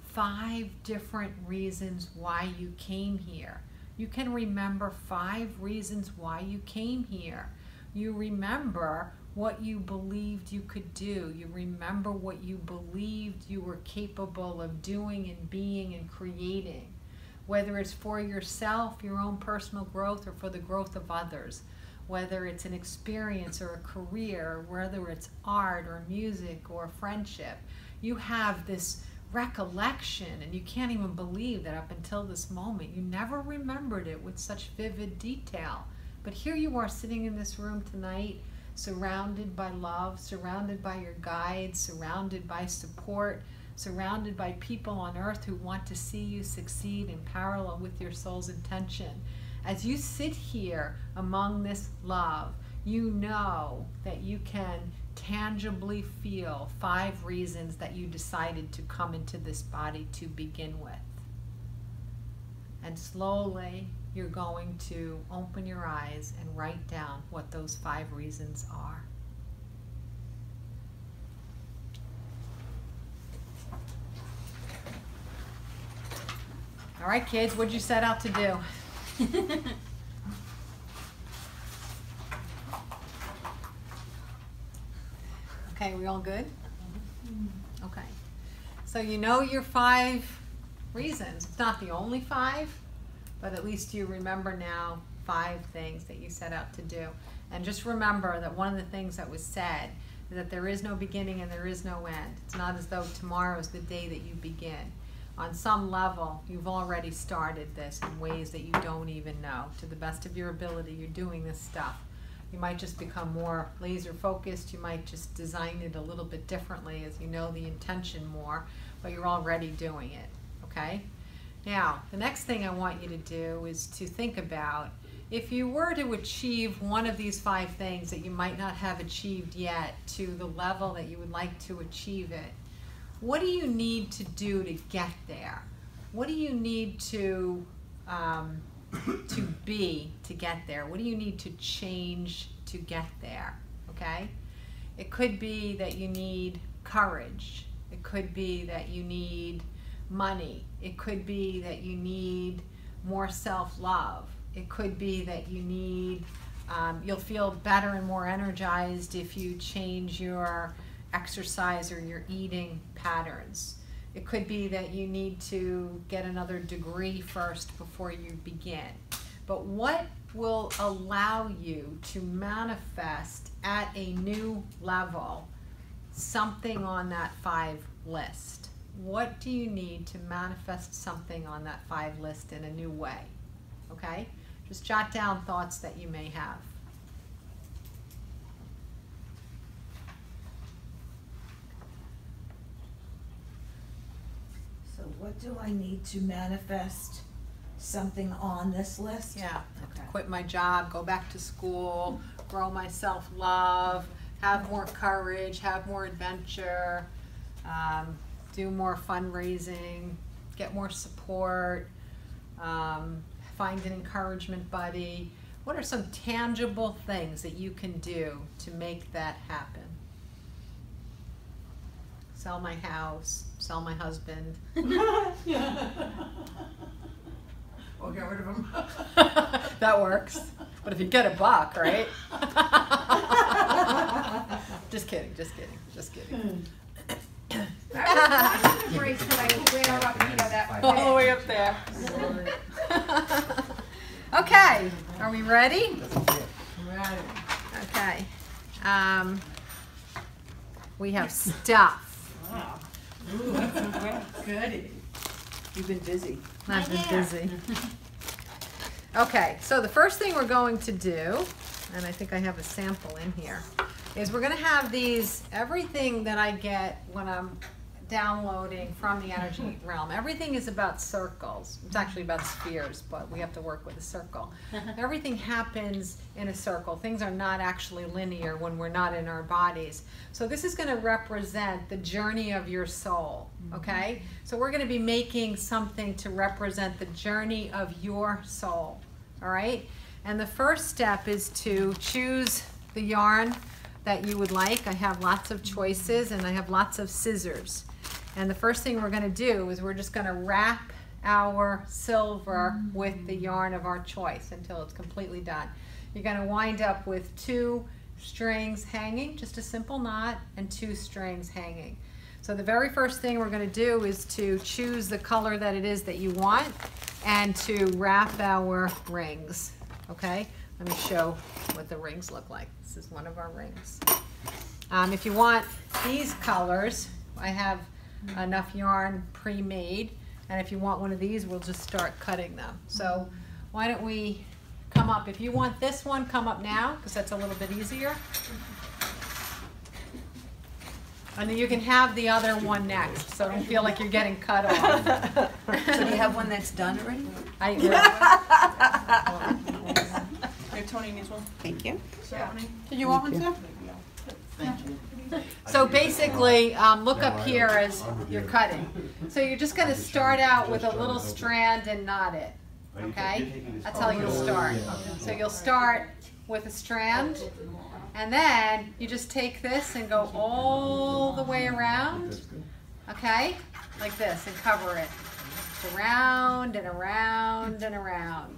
Speaker 1: 5 different reasons why you came here. You can remember 5 reasons why you came here. You remember what you believed you could do. You remember what you believed you were capable of doing and being and creating, whether it's for yourself, your own personal growth, or for the growth of others, whether it's an experience or a career, whether it's art or music or friendship. You have this recollection, and you can't even believe that up until this moment you never remembered it with such vivid detail. But here you are sitting in this room tonight, surrounded by love, surrounded by your guides, surrounded by support, surrounded by people on earth who want to see you succeed in parallel with your soul's intention. As you sit here among this love, you know that you can tangibly feel 5 reasons that you decided to come into this body to begin with. And slowly, you're going to open your eyes and write down what those 5 reasons are. All right, kids, what'd you set out to do? Okay, we all good? Okay. So you know your 5 reasons. It's not the only 5, but at least you remember now 5 things that you set out to do. And just remember that one of the things that was said is that there is no beginning and there is no end. It's not as though tomorrow is the day that you begin. On some level, you've already started this in ways that you don't even know. To the best of your ability, you're doing this stuff. You might just become more laser focused. You might just design it a little bit differently as you know the intention more, but you're already doing it, okay? Now, the next thing I want you to do is to think about, if you were to achieve one of these 5 things that you might not have achieved yet to the level that you would like to achieve it, what do you need to do to get there? What do you need to be to get there? What do you need to change to get there? Okay? It could be that you need courage. It could be that you need money. It could be that you need more self-love. It could be that you need, you'll feel better and more energized if you change your exercise or your eating patterns. It could be that you need to get another degree first before you begin. But what will allow you to manifest at a new level something on that 5 list? What do you need to manifest something on that 5 list in a new way? Okay? Just jot down thoughts that you may have.
Speaker 9: So what do I need to manifest something on this list?
Speaker 1: Yeah.
Speaker 9: Okay.
Speaker 1: Quit my job, go back to school, grow my self-love, have more courage, have more adventure, do more fundraising, get more support, find an encouragement buddy. What are some tangible things that you can do to make that happen? Sell my house, sell my husband.
Speaker 9: Or get rid of them.
Speaker 1: That works. But if you get $1, right? Just kidding, just kidding, just kidding. All the way up there. Okay, are we ready?
Speaker 9: Right.
Speaker 1: Okay. We have stuff.
Speaker 9: Wow. Ooh, that's goody. You've been busy.
Speaker 1: I've been busy. Okay, so the first thing we're going to do, and I think I have a sample in here, is we're going to have these, everything that I get when I'm downloading from the energy realm. Everything is about circles. It's actually about spheres, but we have to work with a circle. Everything happens in a circle. Things are not actually linear when we're not in our bodies. So this is going to represent the journey of your soul, okay? So we're going to be making something to represent the journey of your soul, all right? And the first step is to choose the yarn that you would like. I have lots of choices and I have lots of scissors. And the first thing we're going to do is we're just going to wrap our silver with the yarn of our choice until it's completely done. You're going to wind up with 2 strings hanging, just a simple knot, and 2 strings hanging. So the very first thing we're going to do is to choose the color that it is that you want and to wrap our rings. Okay? Let me show what the rings look like. This is one of our rings. If you want these colors, I have enough yarn pre-made, and if you want one of these, we'll just start cutting them. So why don't we come up, if you want this one, come up now, because that's a little bit easier. And then you can have the other one next, so don't feel like you're getting cut off.
Speaker 9: So do you have one that's done already?
Speaker 1: I do.
Speaker 10: Here, Tony needs one.
Speaker 9: Thank you.
Speaker 5: Did you want one, Sam?
Speaker 1: So basically, look up here as you're cutting. So you're just going to start out with a little strand and knot it, okay? That's how you'll start. So you'll start with a strand, and then you just take this and go all the way around, okay? Like this, and cover it. Around and around and around.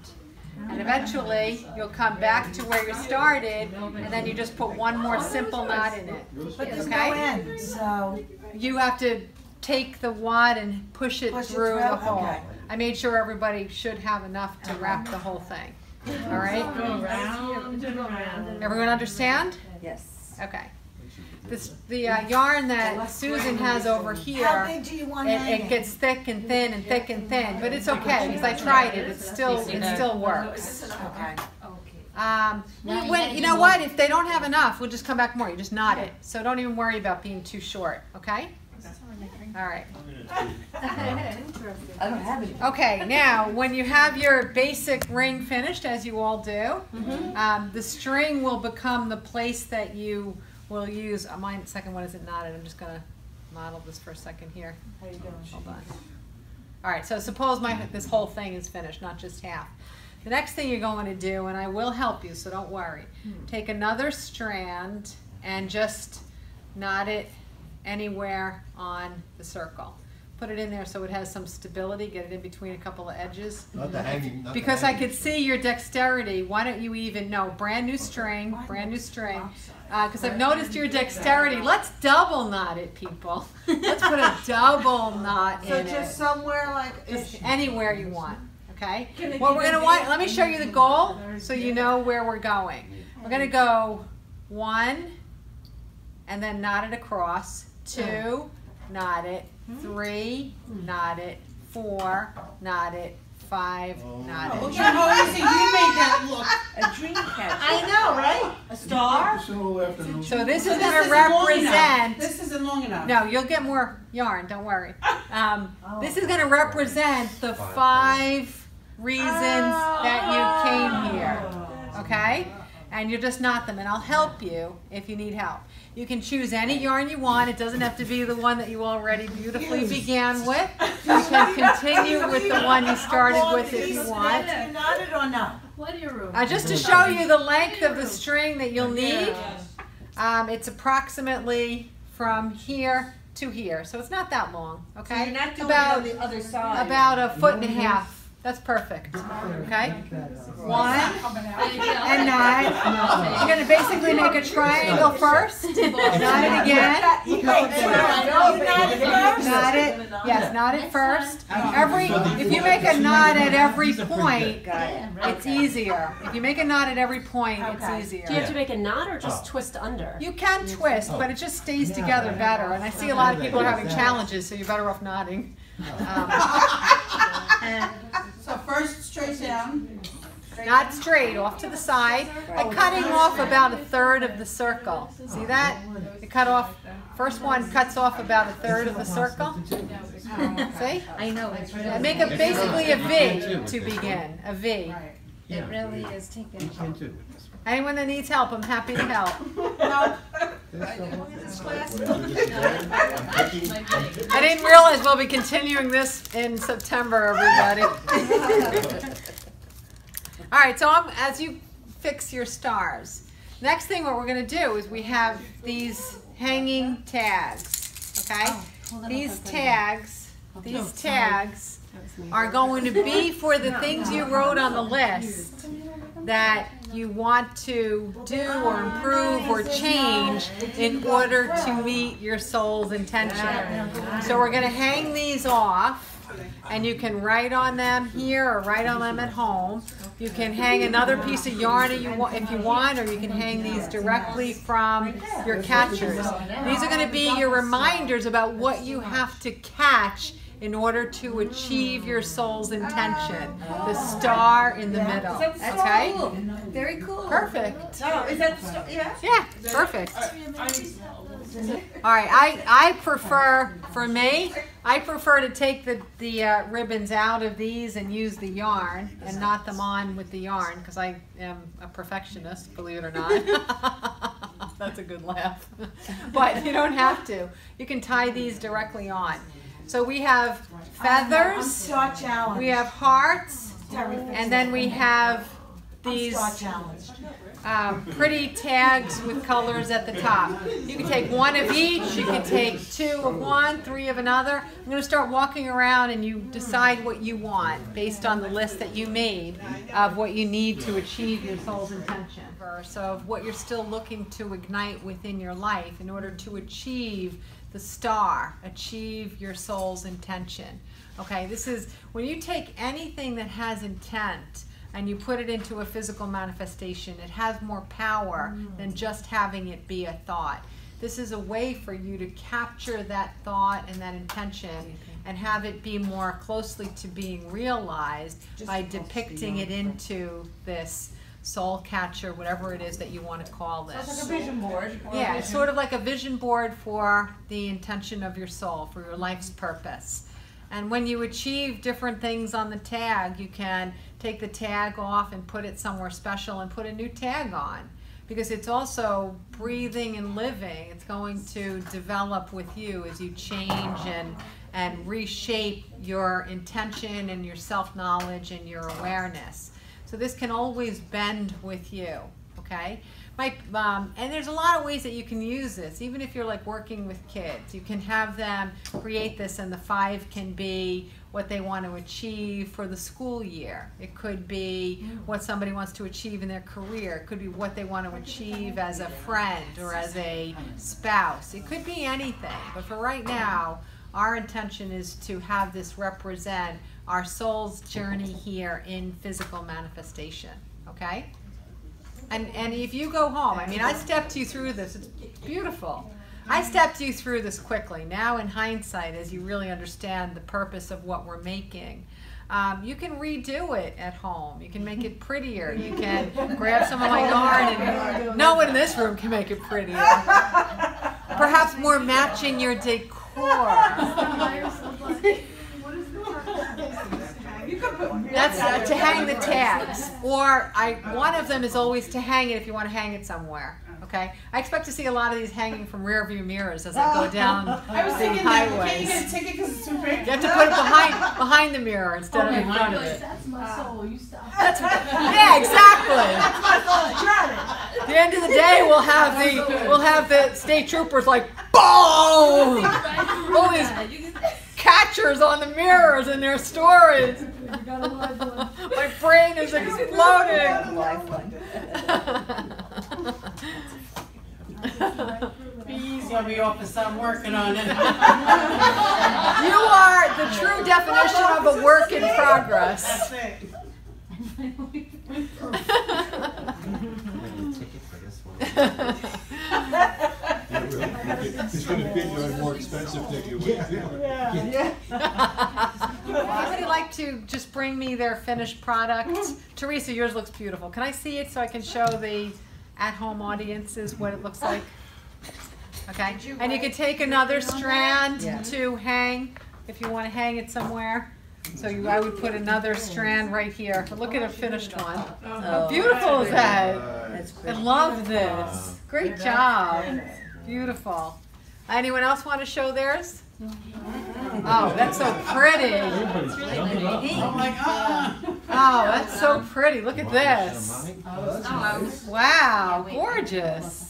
Speaker 1: And eventually, you'll come back to where you started, and then you just put one more simple knot in it.
Speaker 9: But there's no end, so.
Speaker 1: You have to take the wad and push it through the hole.
Speaker 9: Okay.
Speaker 1: I made sure everybody should have enough to wrap the whole thing. All right?
Speaker 3: Go round and around.
Speaker 1: Everyone understand?
Speaker 9: Yes.
Speaker 1: Okay. The yarn that Susan has over
Speaker 9: How
Speaker 1: here,
Speaker 9: big do you want
Speaker 1: it
Speaker 9: hanging?
Speaker 1: gets thick and thin and thick and thin, but it's okay because I tried it. It still works.
Speaker 9: Okay.
Speaker 1: You know what? If they don't have enough, we'll just come back more. You just knot it. So don't even worry about being too short. Okay? All right.
Speaker 2: Interesting.
Speaker 9: I don't have any.
Speaker 1: Okay, now when you have your basic ring finished, as you all do, the string will become the place that you will use. My second one isn't knotted. I'm just going to model this for a second here.
Speaker 2: How you doing?
Speaker 1: Hold on. All right, so suppose this whole thing is finished, not just half. The next thing you're going to do, and I will help you, so don't worry, take another strand and just knot it anywhere on the circle. Put it in there so it has some stability, get it in between a couple of edges.
Speaker 7: Not the hanging, not the
Speaker 1: Because I
Speaker 7: hanging
Speaker 1: could see your dexterity, why don't you even, no, brand new string, because I've noticed your dexterity. Let's double knot it, people. Let's put a double knot in it.
Speaker 9: So just somewhere like.
Speaker 1: Just anywhere you want, okay?
Speaker 9: Can it
Speaker 1: What we're
Speaker 9: even
Speaker 1: gonna
Speaker 9: be-
Speaker 1: want, let me show you the goal so you know where we're going. We're gonna go 1, and then knot it across, 2, knot it, 3, knot it, 4, knot it, 5, knot it.
Speaker 5: Look how easy you made that look.
Speaker 9: A dream catcher.
Speaker 2: I know, right?
Speaker 9: A star?
Speaker 6: Practicing all afternoon.
Speaker 1: So this
Speaker 5: So
Speaker 1: is
Speaker 5: this
Speaker 1: gonna
Speaker 5: isn't long enough.
Speaker 1: represent,
Speaker 5: This isn't long enough.
Speaker 1: no, you'll get more yarn, don't worry. This is gonna represent the 5 reasons that you came here, okay? And you just knot them, and I'll help you if you need help. You can choose any yarn you want. It doesn't have to be the one that you already beautifully began with. You can continue with the one you started with if you want.
Speaker 9: You knotted or no?
Speaker 2: What are your room?
Speaker 1: Just to show you the length of the string that you'll need, it's approximately from here to here. So it's not that long, okay?
Speaker 4: You're not doing
Speaker 1: about,
Speaker 4: it on the other side.
Speaker 1: about a foot and a half. That's perfect, okay? 1 and 9. You're going to basically make a triangle first. Knot it again.
Speaker 9: You knotted first?
Speaker 1: Knot it. Yes, knot it first. If you make a knot at every point, it's easier. If you make a knot at every point, it's
Speaker 11: Do you have
Speaker 1: easier.
Speaker 11: to make a knot or just twist under?
Speaker 1: You can twist, but it just stays together better. And I see a lot of people are having challenges, so you're better off knotting.
Speaker 5: So first straight down.
Speaker 1: Not straight, off to the side, and cutting off about 1/3 of the circle. See that? You cut off, first one cuts off about 1/3 of the circle. See?
Speaker 8: I know, it's really.
Speaker 1: And make basically a V to begin, a V.
Speaker 8: It really is taking.
Speaker 1: Anyone that needs help, I'm happy to help. I didn't realize we'll be continuing this in September, everybody. All right, so as you fix your stars, next thing what we're going to do is we have these hanging tags, okay? These tags are going to be for the things you wrote on the list that you want to do or improve or change in order to meet your soul's intention. So we're going to hang these off, and you can write on them here or write on them at home. You can hang another piece of yarn if you want, or you can hang these directly from your catchers. These are going to be your reminders about what you have to catch in order to achieve your soul's intention. The star in the middle. Okay?
Speaker 9: Very cool.
Speaker 1: Perfect.
Speaker 9: Oh, is that, yeah?
Speaker 1: Yeah, perfect. All right, I prefer, for me, I prefer to take the ribbons out of these and use the yarn and knot them on with the yarn because I am a perfectionist, believe it or not. That's a good laugh. But you don't have to. You can tie these directly on. So we have feathers, we have hearts, and then we have these pretty tags with colors at the top. You can take one of each, you can take 2 of one, 3 of another. I'm going to start walking around and you decide what you want based on the list that you made of what you need to achieve your soul's intention. So of what you're still looking to ignite within your life in order to achieve the star, achieve your soul's intention. Okay, this is when you take anything that has intent and you put it into a physical manifestation, it has more power than just having it be a thought. This is a way for you to capture that thought and that intention and have it be more closely to being realized by depicting it into this soul catcher, whatever it is that you want to call
Speaker 2: So
Speaker 1: this.
Speaker 2: it's like a vision board. or a
Speaker 1: Yeah, it's
Speaker 2: vision.
Speaker 1: sort of like a vision board for the intention of your soul, for your life's purpose. And when you achieve different things on the tag, you can take the tag off and put it somewhere special and put a new tag on. Because it's also breathing and living. It's going to develop with you as you change and reshape your intention and your self-knowledge and your awareness. So this can always bend with you, okay? And there's a lot of ways that you can use this, even if you're like working with kids. You can have them create this, and the 5 can be what they want to achieve for the school year. It could be what somebody wants to achieve in their career. It could be what they want to achieve as a friend or as a spouse. It could be anything, but for right now, our intention is to have this represent our soul's journey here in physical manifestation, okay? And if you go home, I mean, I stepped you through this. It's beautiful. I stepped you through this quickly. Now in hindsight, as you really understand the purpose of what we're making, you can redo it at home. You can make it prettier. You can grab some of my yarn, and no one in this room can make it prettier. Perhaps more matching your decor. That's to hang the tags. Or one of them is always to hang it if you want to hang it somewhere. Okay? I expect to see a lot of these hanging from rear view mirrors as I go down
Speaker 5: I was
Speaker 1: the
Speaker 5: thinking
Speaker 1: highways.
Speaker 5: that can't you get a ticket because it's too big?
Speaker 1: You have to put it behind the mirror instead of in front of it.
Speaker 2: That's my soul. You stop.
Speaker 1: Yeah, exactly.
Speaker 5: That's my fault. I tried it.
Speaker 1: At the end of the day, we'll have the state troopers like, boom! All these catchers on the mirrors in their stories. My brain is exploding.
Speaker 5: Please let me off and stop working on it.
Speaker 1: You are the true definition of a work in progress.
Speaker 5: That's it.
Speaker 7: It's gonna fit you on a more expensive ticket.
Speaker 1: Anybody like to just bring me their finished product? Teresa, yours looks beautiful. Can I see it so I can show the at-home audiences what it looks like? Okay, and you can take another strand to hang if you want to hang it somewhere. So I would put another strand right here. Look at a finished one. How beautiful is that? I love this. Great job. Beautiful. Anyone else want to show theirs? Oh, that's so pretty.
Speaker 5: Oh my God.
Speaker 1: Oh, that's so pretty. Look at this. Wow, gorgeous.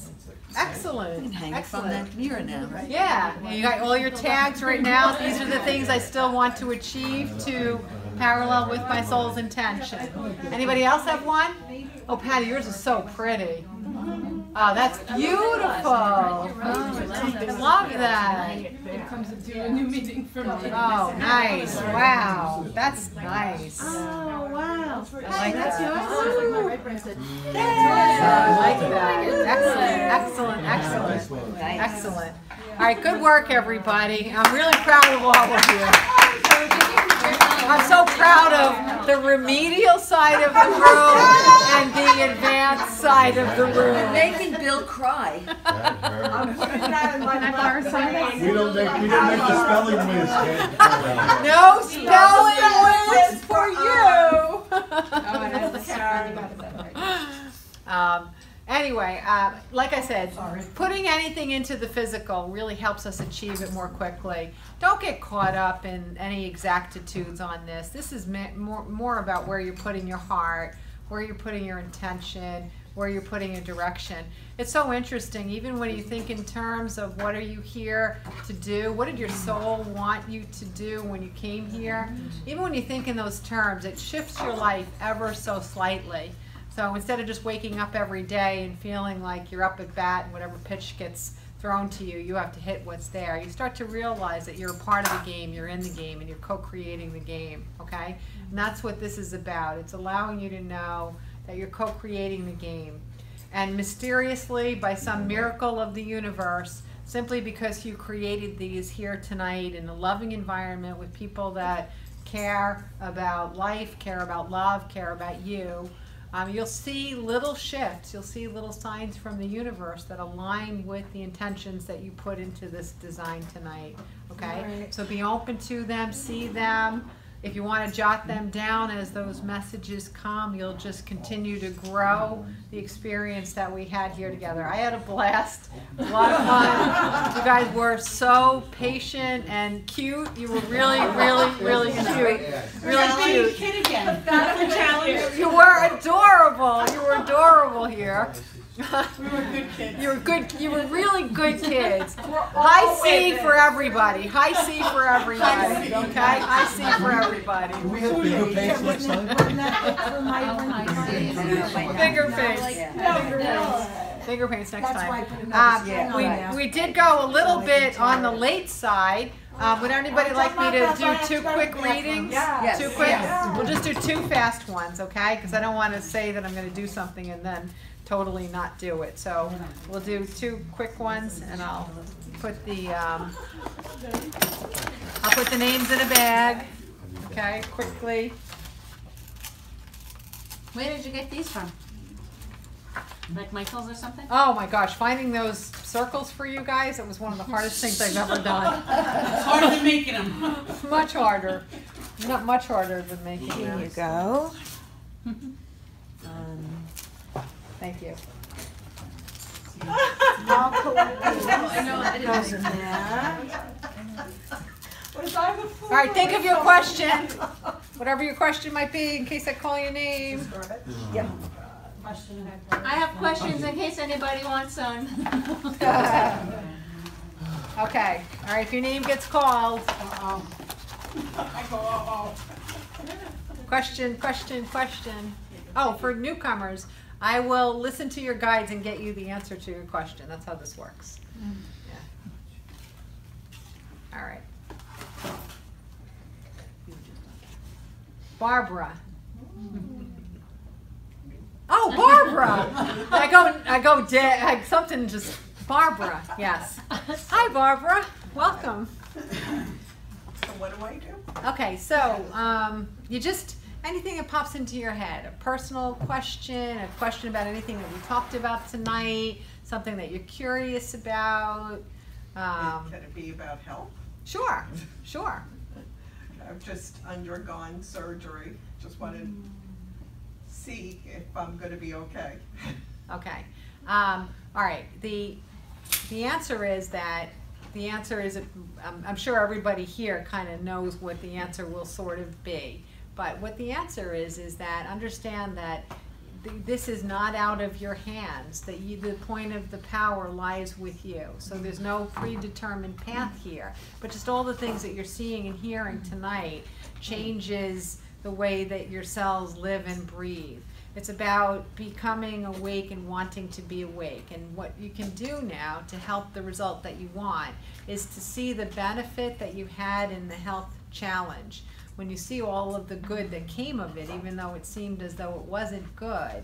Speaker 1: Excellent.
Speaker 9: Hang it from that mirror now, right?
Speaker 1: Yeah, you got all your tags right now. These are the things I still want to achieve to parallel with my soul's intention. Anybody else have one? Oh, Patty, yours is so pretty. Oh, that's beautiful. I love that.
Speaker 2: It comes into a new meeting for me.
Speaker 1: Oh, nice. Wow, that's nice.
Speaker 9: Oh, wow.
Speaker 1: I like that.
Speaker 2: Like my right brain said,
Speaker 1: I like that. Excellent, excellent, excellent. Excellent. All right, good work, everybody. I'm really proud of all of you. I'm so proud of the remedial side of the room and the advanced side of the room.
Speaker 9: Making Bill cry.
Speaker 3: I'm putting that in my book.
Speaker 7: We don't make the spelling whiz.
Speaker 1: No spelling whiz for you. Anyway, like I said, putting anything into the physical really helps us achieve it more quickly. Don't get caught up in any exactitudes on this. This is more about where you're putting your heart, where you're putting your intention, where you're putting your direction. It's so interesting, even when you think in terms of what are you here to do, what did your soul want you to do when you came here? Even when you think in those terms, it shifts your life ever so slightly. So instead of just waking up every day and feeling like you're up at bat and whatever pitch gets thrown to you, you have to hit what's there. You start to realize that you're a part of the game, you're in the game, and you're co-creating the game, okay? And that's what this is about. It's allowing you to know that you're co-creating the game. And mysteriously, by some miracle of the universe, simply because you created these here tonight in a loving environment with people that care about life, care about love, care about you, you'll see little shifts, you'll see little signs from the universe that align with the intentions that you put into this design tonight, okay?
Speaker 9: Right.
Speaker 1: So be open to them, see them. If you want to jot them down as those messages come, you'll just continue to grow the experience that we had here together. I had a blast, a lot of fun. You guys were so patient and cute. You were really, really, really cute. Really cute.
Speaker 5: Kid again.
Speaker 10: That's a challenge.
Speaker 1: You were adorable. You were adorable here.
Speaker 5: We were good kids.
Speaker 1: You were good. You were really good kids. High C for everybody. High C for everybody. Okay. High C for everybody.
Speaker 7: Can we have bigger pants next time?
Speaker 1: Bigger face. Bigger paints next
Speaker 9: That's why I
Speaker 1: time.
Speaker 9: put another skin on that.
Speaker 1: We did go a little bit on the late side. Would anybody like me to do 2 quick readings?
Speaker 9: Yes.
Speaker 1: 2 quick?
Speaker 9: Yes.
Speaker 1: We'll just do 2 fast ones, okay? Because I don't want to say that I'm going to do something and then totally not do it. So we'll do 2 quick ones, and I'll put the names in a bag, okay? Quickly.
Speaker 8: Where did you get these from? Like Michael's or something?
Speaker 1: Oh my gosh, finding those circles for you guys, it was one of the hardest things I've ever done.
Speaker 5: It's harder than making them.
Speaker 1: Much harder. Not much harder than making
Speaker 9: Here
Speaker 1: them.
Speaker 9: you go.
Speaker 1: Thank you.
Speaker 9: I'll collect
Speaker 10: I know, I didn't
Speaker 9: those in there.
Speaker 1: All right, think of your question. Whatever your question might be, in case I call your name.
Speaker 9: Yeah.
Speaker 8: I have questions in case anybody wants some.
Speaker 1: Okay. All right, if your name gets called. Question. Oh, for newcomers, I will listen to your guides and get you the answer to your question. That's how this works. Yeah. All right. Barbara. Oh, Barbara! Something just, Barbara, yes. Hi, Barbara, welcome.
Speaker 3: So what do I do?
Speaker 1: Okay, so, you just, anything that pops into your head, a personal question, a question about anything that we talked about tonight, something that you're curious about.
Speaker 3: Can it be about health?
Speaker 1: Sure.
Speaker 3: I've just undergone surgery. Just want to see if I'm going to be okay.
Speaker 1: Okay. All right. The answer is I'm sure everybody here kind of knows what the answer will sort of be. But what the answer is that understand that this is not out of your hands, that the point of the power lies with you. So there's no predetermined path here, but just all the things that you're seeing and hearing tonight changes the way that your cells live and breathe. It's about becoming awake and wanting to be awake. And what you can do now to help the result that you want is to see the benefit that you had in the health challenge. When you see all of the good that came of it, even though it seemed as though it wasn't good,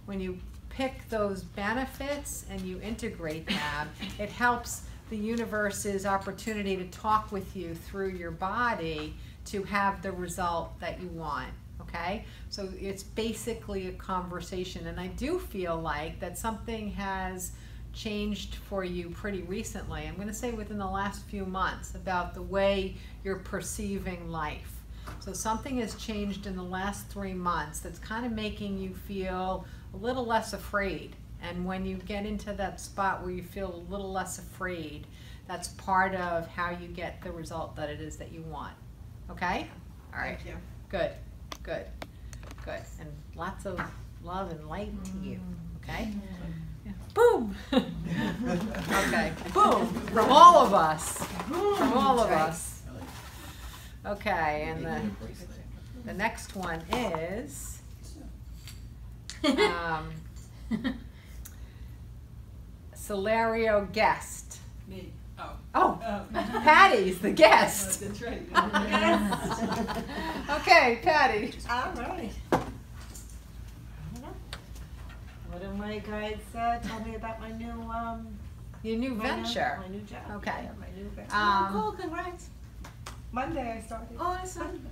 Speaker 1: when you pick those benefits and you integrate them, it helps the universe's opportunity to talk with you through your body to have the result that you want. Okay? So it's basically a conversation, and I do feel like that something has changed for you pretty recently. I'm going to say within the last few months about the way you're perceiving life. So something has changed in the last 3 months that's kind of making you feel a little less afraid. And when you get into that spot where you feel a little less afraid, that's part of how you get the result that it is that you want. Okay? All right.
Speaker 3: Thank you.
Speaker 1: Good. And lots of love and light to you. Okay? Yeah. Boom! Okay. Boom! From all of us. Okay, and the next one is Celerio guest.
Speaker 10: Me.
Speaker 1: Oh, Patty's the guest.
Speaker 10: That's right.
Speaker 1: Okay, Patty.
Speaker 12: All right. What do my guides tell me about my new
Speaker 1: Your new venture.
Speaker 12: My new job.
Speaker 1: Okay.
Speaker 12: Yeah, my new venture.
Speaker 8: Oh, cool, congrats.
Speaker 12: Monday I started.
Speaker 8: Awesome.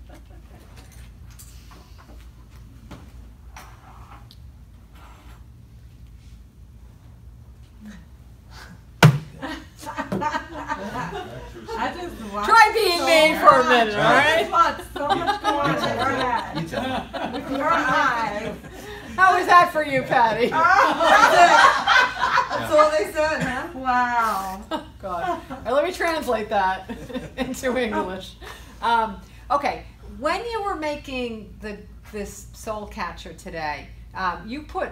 Speaker 7: through.
Speaker 3: I just watched
Speaker 1: Try being me for a minute, all right?
Speaker 3: I just watched so much going on in your head.
Speaker 7: You tell me.
Speaker 3: With your eyes.
Speaker 1: How was that for you, Patty?
Speaker 3: That's all they said, huh? Wow.
Speaker 1: God. All right, let me translate that into English. Okay, when you were making this soul catcher today, you put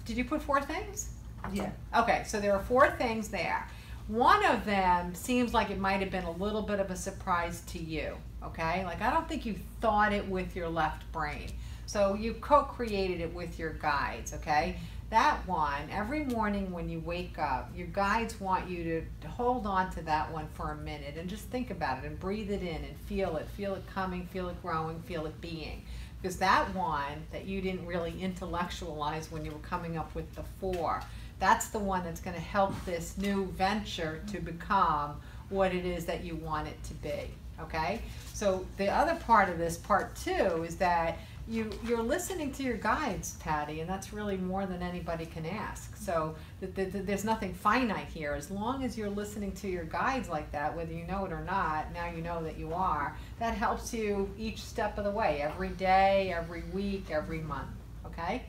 Speaker 1: did you put 4 things?
Speaker 3: Yeah.
Speaker 1: Okay, so there are 4 things there. One of them seems like it might have been a little bit of a surprise to you, okay? Like, I don't think you thought it with your left brain. So you co-created it with your guides, okay? That one, every morning when you wake up, your guides want you to hold on to that one for a minute and just think about it and breathe it in and feel it coming, feel it growing, feel it being. Because that one that you didn't really intellectualize when you were coming up with the 4, that's the one that's going to help this new venture to become what it is that you want it to be, okay? So the other part of this, part 2, is that you're listening to your guides, Patty, and that's really more than anybody can ask. So there's nothing finite here. As long as you're listening to your guides like that, whether you know it or not, now you know that you are, that helps you each step of the way, every day, every week, every month, okay?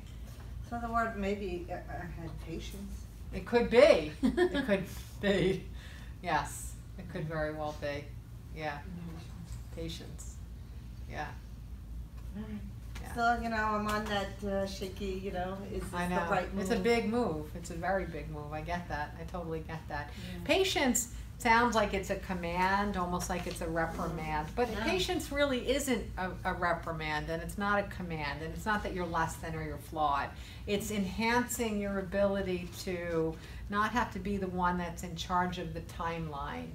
Speaker 12: So the word maybe I had patience.
Speaker 1: It could be. It could be. Yes, it could very well be. Yeah. Patience. Yeah.
Speaker 12: All right.
Speaker 1: Yeah.
Speaker 12: So, I'm on that shaky, is this
Speaker 1: I
Speaker 12: the
Speaker 1: know.
Speaker 12: right move?
Speaker 1: It's a big move. It's a very big move. I get that. I totally get that. Patience sounds like it's a command, almost like it's a reprimand. But patience really isn't a reprimand, and it's not a command, and it's not that you're less than or you're flawed. It's enhancing your ability to not have to be the one that's in charge of the timeline.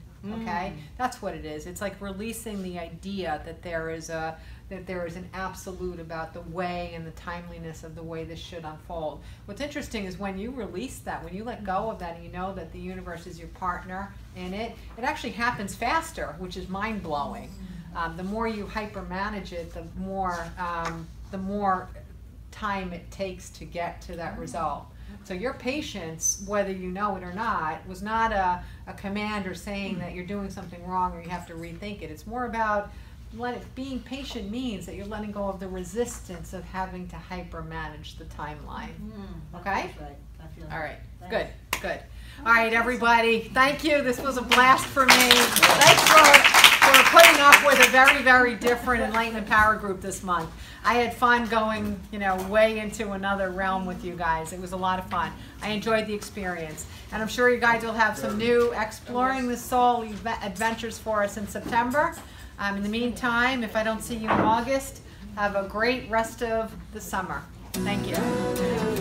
Speaker 1: Okay? That's what it is. It's like releasing the idea that there is an absolute about the way and the timeliness of the way this should unfold. What's interesting is when you release that, when you let go of that and you know that the universe is your partner in it, it actually happens faster, which is mind-blowing. The more you hyper-manage it, the more time it takes to get to that result. So your patience, whether you know it or not, was not a command or saying that you're doing something wrong or you have to rethink it. It's more about being patient means that you're letting go of the resistance of having to hyper-manage the timeline. Okay?
Speaker 12: That's right. I feel
Speaker 1: All right.
Speaker 12: Thanks.
Speaker 1: Good. All right, everybody. Thank you. This was a blast for me. Thanks for putting up with a very, very different Enlightenment Power Group this month. I had fun going, way into another realm with you guys. It was a lot of fun. I enjoyed the experience. And I'm sure you guys will have some new Exploring the Soul adventures for us in September. In the meantime, if I don't see you in August, have a great rest of the summer. Thank you.